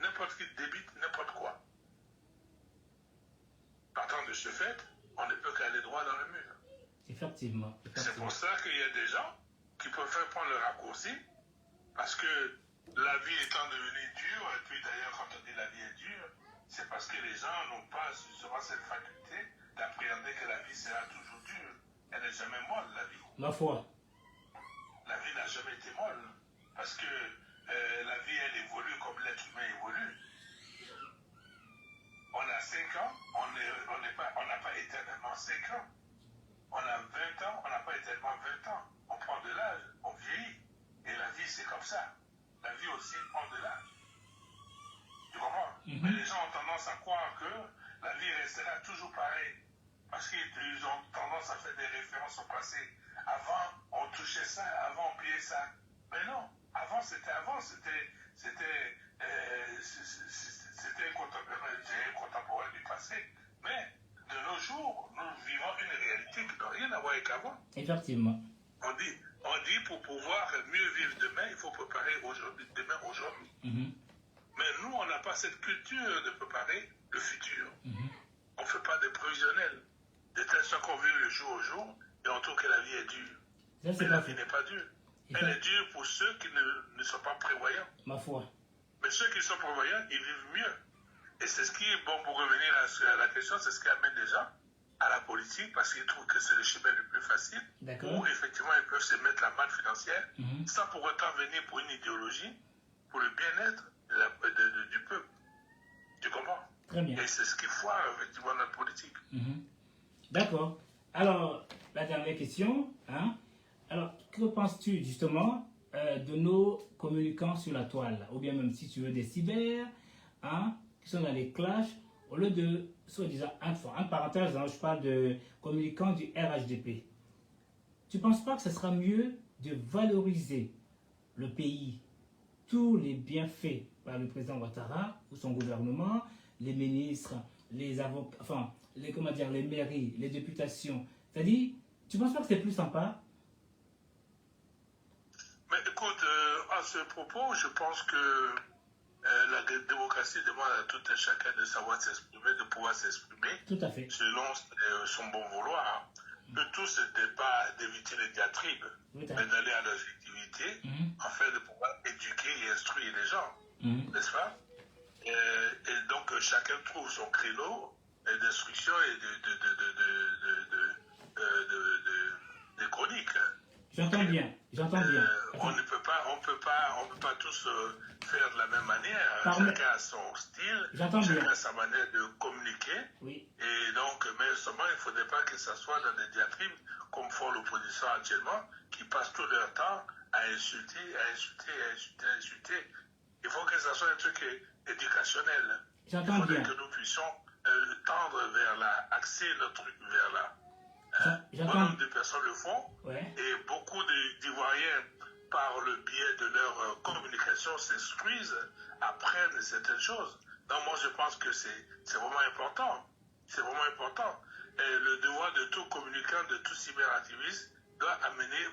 n'importe qui débite n'importe quoi. ce fait, on ne peut qu'aller droit dans le mur. Effectivement. C'est pour ça qu'il y a des gens qui préfèrent prendre le raccourci, parce que la vie étant devenue dure, et puis d'ailleurs quand on dit la vie est dure, c'est parce que les gens n'ont pas justement cette faculté d'appréhender que la vie sera toujours dure. Elle n'est jamais molle, la vie. Ma foi. La vie n'a jamais été molle, parce que la vie, elle évolue comme l'être humain évolue. On a 5 ans, on n'a pas éternellement 5 ans. On a 20 ans, on n'a pas éternellement 20 ans. On prend de l'âge, on vieillit. Et la vie, c'est comme ça. La vie aussi prend de l'âge. Tu comprends? Mais les gens ont tendance à croire que la vie restera toujours pareille. Parce qu'ils ont tendance à faire des références au passé. Avant, on touchait ça, avant, on payait ça. Mais non, avant, c'était un contemporain du passé. Mais de nos jours, nous vivons une réalité qui n'a rien à voir avec avant. Effectivement. On dit pour pouvoir mieux vivre demain, il faut préparer demain aujourd'hui. Mais nous, on n'a pas cette culture de préparer le futur. On ne fait pas de prévisionnel. De telle sorte qu'on vit le jour au jour et on trouve que la vie est dure. Mais la vie n'est pas dure. Elle est dure pour ceux qui ne sont pas prévoyants. Ma foi. Mais ceux qui sont prévoyants, ils vivent mieux. Et c'est ce qui est bon pour revenir à la question, c'est ce qui amène les gens à la politique parce qu'ils trouvent que c'est le chemin le plus facile où effectivement ils peuvent se mettre la manne financière sans pour autant venir pour une idéologie, pour le bien-être du peuple. Tu comprends? Très bien. Et c'est ce qui foire effectivement notre politique. D'accord. Alors, la dernière question. Alors, que penses-tu justement de nos communicants sur la toile, ou bien même si tu veux des cyber, qui sont dans les clashs, au lieu de, soi-disant, en parenthèse, je parle de communicants du RHDP. Tu ne penses pas que ce sera mieux de valoriser le pays, tous les bienfaits par le président Ouattara ou son gouvernement, les ministres, les avocats, enfin, les mairies, les députations. C'est-à-dire, tu ne penses pas que c'est plus sympa? Mais écoute, à ce propos, je pense que la démocratie demande à tout un chacun de savoir s'exprimer, de pouvoir s'exprimer selon son bon vouloir. Le tout, ce n'est pas d'éviter les diatribes, mais d'aller à l'objectivité afin de pouvoir éduquer et instruire les gens, n'est-ce pas? Et donc, chacun trouve son créneau d'instruction et de chronique. J'entends bien. On ne peut pas tous faire de la même manière. Chacun a son style, chacun a sa manière de communiquer. Et donc, mais seulement, il ne faudrait pas que ça soit dans des diatribes comme font l'opposition actuellement, qui passent tout leur temps à insulter. Il faut que ça soit un truc éducationnel. Il faudrait que nous puissions tendre axer notre truc vers là. Bon nombre de personnes le font et beaucoup d'Ivoiriens, par le biais de leur communication, s'instruisent, apprennent certaines choses. Donc moi je pense que c'est vraiment important. C'est vraiment important. Et le devoir de tout communicant, de tout cyberactiviste doit amener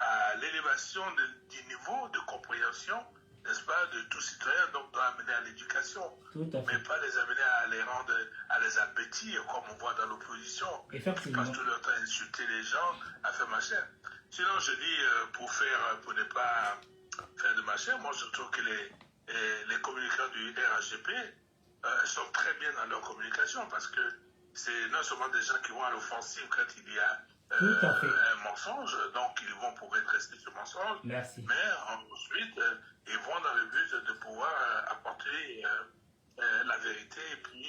à l'élévation du niveau de compréhension, n'est-ce pas, de tout citoyen, donc doit amener à l'éducation, mais pas les amener à les appétir comme on voit dans l'opposition, qui passent tout leur temps à insulter les gens, à faire machin. Sinon, je dis, pour ne pas faire de machin, moi je trouve que les communicants du RHDP sont très bien dans leur communication parce que c'est non seulement des gens qui vont à l'offensive quand il y a un mensonge, donc ils vont pour redresser ce mensonge, mais ensuite ils vont dans le but de pouvoir apporter la vérité et puis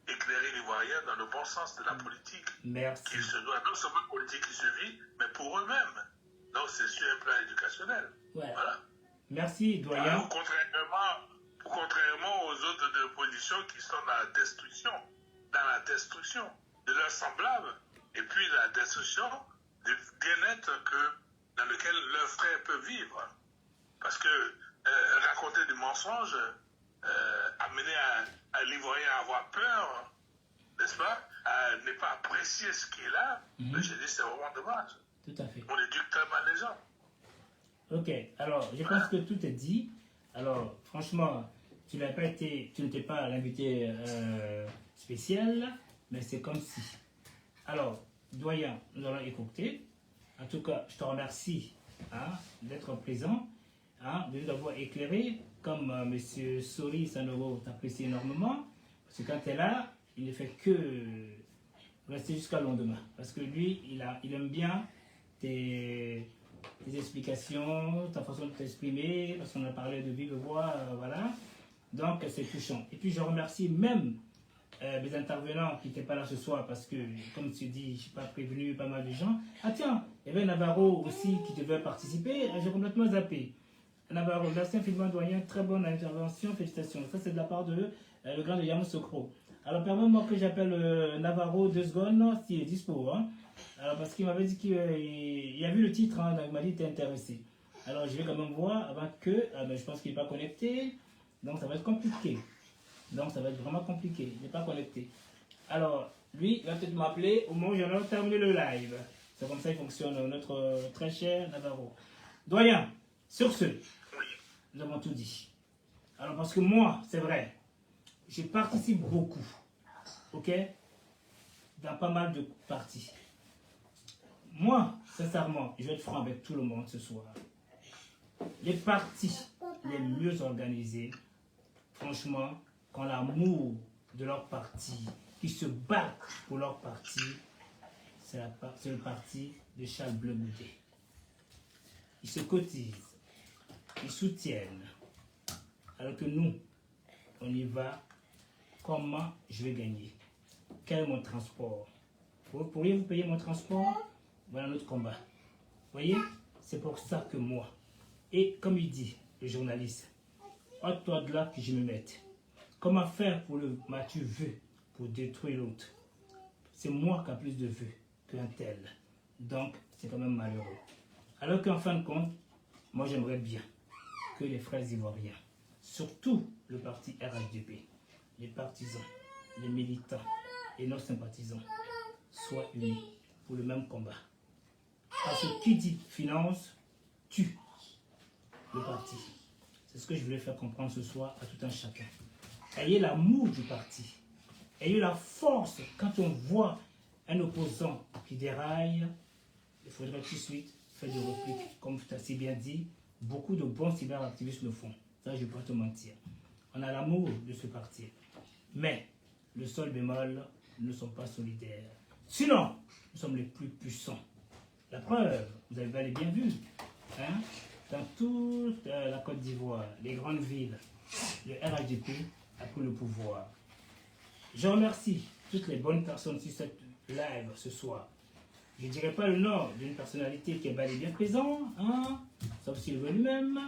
éclairer l'Ivoirien dans le bon sens de la politique. Qui se doit, non seulement politique qui se vit, mais pour eux-mêmes. Donc c'est sur un plan éducationnel. Voilà. Merci, doyen. Alors, contrairement aux autres de l'opposition qui sont dans la destruction de leurs semblables, et puis la destruction du bien-être dans lequel leurs frères peuvent vivre. Parce que raconter des mensonges, amener à l'Ivoirien à avoir peur, n'est-ce pas, à ne pas apprécier ce qui est là, je dis c'est vraiment dommage. Tout à fait. On éduque tellement les gens. Ok, alors je pense que tout est dit. Alors franchement, tu n'étais pas l'invité spécial. mais c'est comme si. Alors, doyen, nous allons écouter. En tout cas, je te remercie d'être présent, de nous avoir éclairé, comme M. Sori Sanogo t'apprécie énormément, parce que quand tu es là, il ne fait que rester jusqu'à le lendemain. Parce que lui, il aime bien tes explications, ta façon de t'exprimer, parce qu'on a parlé de vive voix, voilà. Donc, c'est touchant. Et puis, je remercie même les intervenants qui n'étaient pas là ce soir, parce que, comme tu dis, je ne suis pas prévenu pas mal de gens. Ah tiens, il y avait Navarro aussi qui devait participer, j'ai complètement zappé. Navarro, merci infiniment, doyen, très bonne intervention, félicitations. Ça, c'est de la part de le grand de Yamoussoukro. Alors, permets-moi que j'appelle Navarro 2 secondes, s'il est dispo. Alors, parce qu'il m'avait dit qu'il a vu le titre, donc il m'a dit qu'il était intéressé. Alors, je vais quand même voir avant que, mais je pense qu'il n'est pas connecté, donc ça va être compliqué. Donc, ça va être vraiment compliqué, il n'est pas connecté. Alors, lui, il va peut-être m'appeler au moment où j'en ai terminé le live. C'est comme ça qu'il fonctionne, notre très cher Navarro. Doyen, sur ce, nous avons tout dit. Alors, parce que moi, c'est vrai, je participe beaucoup, ok, dans pas mal de parties. Moi, sincèrement, je vais être franc avec tout le monde ce soir. Les partis les mieux organisés, franchement, qui ont l'amour de leur parti, qui se battent pour leur parti, c'est le parti de Charles Bleu Boudet. Ils se cotisent, ils soutiennent, alors que nous, on y va. Comment je vais gagner? Quel est mon transport? Pourriez-vous payer mon transport? Voilà notre combat. Vous voyez? C'est pour ça que moi, et comme il dit, le journaliste, toi de là que je me mette. Comment faire pour le Mathieu veut pour détruire l'autre? C'est moi qui a plus de vœux qu'un tel. Donc, c'est quand même malheureux. Alors qu'en fin de compte, moi j'aimerais bien que les frères ivoiriens, surtout le parti RHDP, les partisans, les militants et nos sympathisants soient unis pour le même combat. Parce que qui dit finance, tue le parti. C'est ce que je voulais faire comprendre ce soir à tout un chacun. Ayez l'amour du parti. Ayez la force quand on voit un opposant qui déraille. Il faudrait tout de suite faire des répliques. Comme tu as si bien dit, beaucoup de bons cyberactivistes le font. Ça, je ne vais pas te mentir. On a l'amour de ce parti. Mais le seul bémol, nous ne sommes pas solidaires. Sinon, nous sommes les plus puissants. La preuve, vous avez bien vu, dans toute la Côte d'Ivoire, les grandes villes, le RHDP a pris le pouvoir. Je remercie toutes les bonnes personnes sur cette live ce soir. Je ne dirai pas le nom d'une personnalité qui est bel et bien présente, sauf s'il veut lui-même,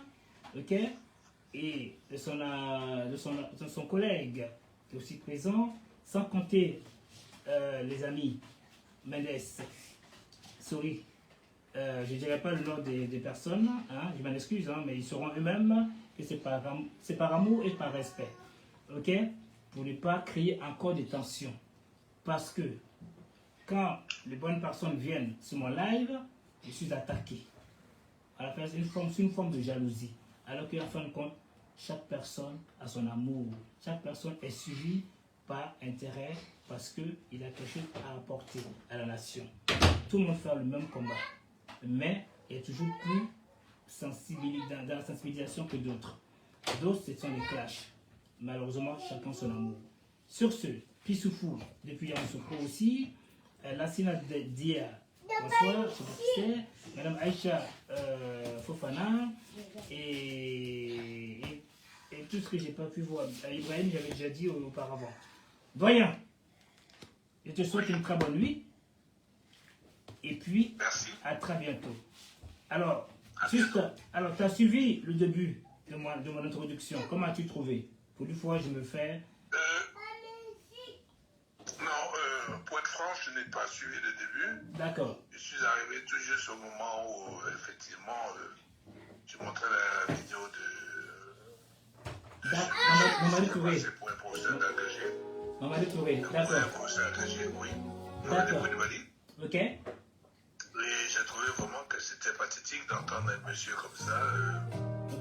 ok, et de son collègue qui est aussi présent, sans compter les amis Mendes, Sori. Je ne dirai pas le nom des personnes, je m'en excuse, mais ils sauront eux-mêmes que c'est par amour et par respect, ok, pour ne pas créer encore des tensions. Parce que quand les bonnes personnes viennent sur mon live, je suis attaqué. C'est une forme de jalousie. Alors qu'en fin de compte, chaque personne a son amour. Chaque personne est suivie par intérêt parce qu'il a quelque chose à apporter à la nation. Tout le monde fait le même combat. Mais il est toujours plus dans la sensibilisation que d'autres. D'autres, ce sont des clashs. Malheureusement, chacun son amour. Sur ce, Pissoufou, depuis Yamoussoukro aussi, Lassina Dia, bonsoir, c'est Madame Aïcha Fofana, et tout ce que j'ai pas pu voir. Ibrahim, j'avais déjà dit auparavant. Doyen, je te souhaite une très bonne nuit. Et puis, à très bientôt. Alors, tu as suivi le début de mon introduction. Comment as-tu trouvé? Pour une fois, je me fais... Non, pour être franc, je n'ai pas suivi le début. D'accord. Je suis arrivé tout juste au moment où, effectivement, tu montrais la vidéo de Mamadou Touré. C'est pour un professeur engagé. Mamadou Touré, d'accord. Pour un professeur engagé, oui. D'accord. Ok. Et j'ai trouvé vraiment que c'était pathétique d'entendre un monsieur comme ça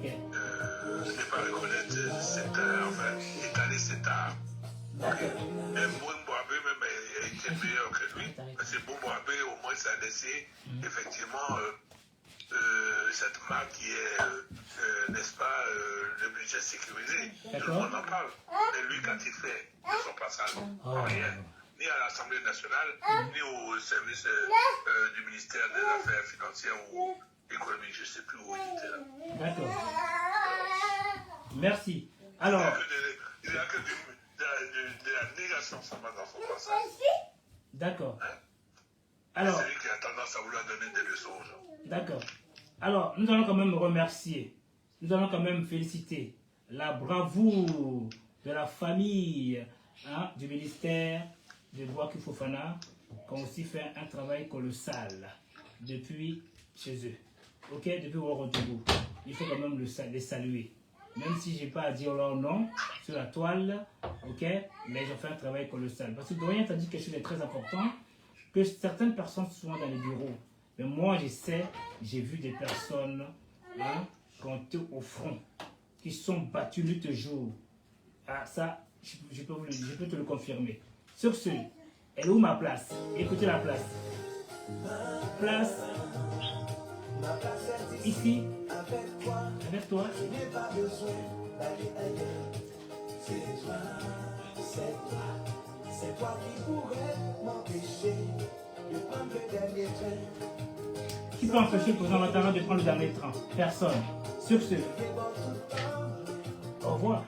ne pas reconnaître cet art, enfin, étaler cet art. Et Mbouin Boabé, même, laissé effectivement cette marque qui est, n'est-ce pas, le budget sécurisé. Tout le monde en parle. Mais lui, quand il fait de son passage, rien, ni à l'Assemblée nationale, ni au service du ministère des Affaires financières ou économiques, je ne sais plus où il était là. D'accord. Merci. Alors... Il n'y a que de la négation seulement dans son passage. D'accord. Hein? Alors... C'est lui qui a tendance à vouloir donner des leçons aux gens. D'accord. Alors, nous allons quand même remercier, nous allons quand même féliciter la bravoure de la famille du ministère de Bouaké Fofana, qui ont aussi fait un travail colossal depuis chez eux. Ok, depuis Ouagadougou. Il faut quand même les saluer. Même si je n'ai pas à dire leur nom sur la toile, ok, mais ils ont fait un travail colossal. Parce que Dorian t'a dit quelque chose de très important, que certaines personnes sont dans les bureaux. Mais moi, je sais, j'ai vu des personnes qui ont été au front, qui sont battues nuit et jour. Ah, ça, je peux te le confirmer. Sur ce, elle est où ma place? Écoutez la place. Place. Ici. Avec toi. Je n'ai pas besoin d'aller ailleurs. C'est toi qui pourrais m'empêcher de prendre le dernier train. Qui peut empêcher le président Ouattara de prendre le dernier train? Personne. Sur ce, au revoir.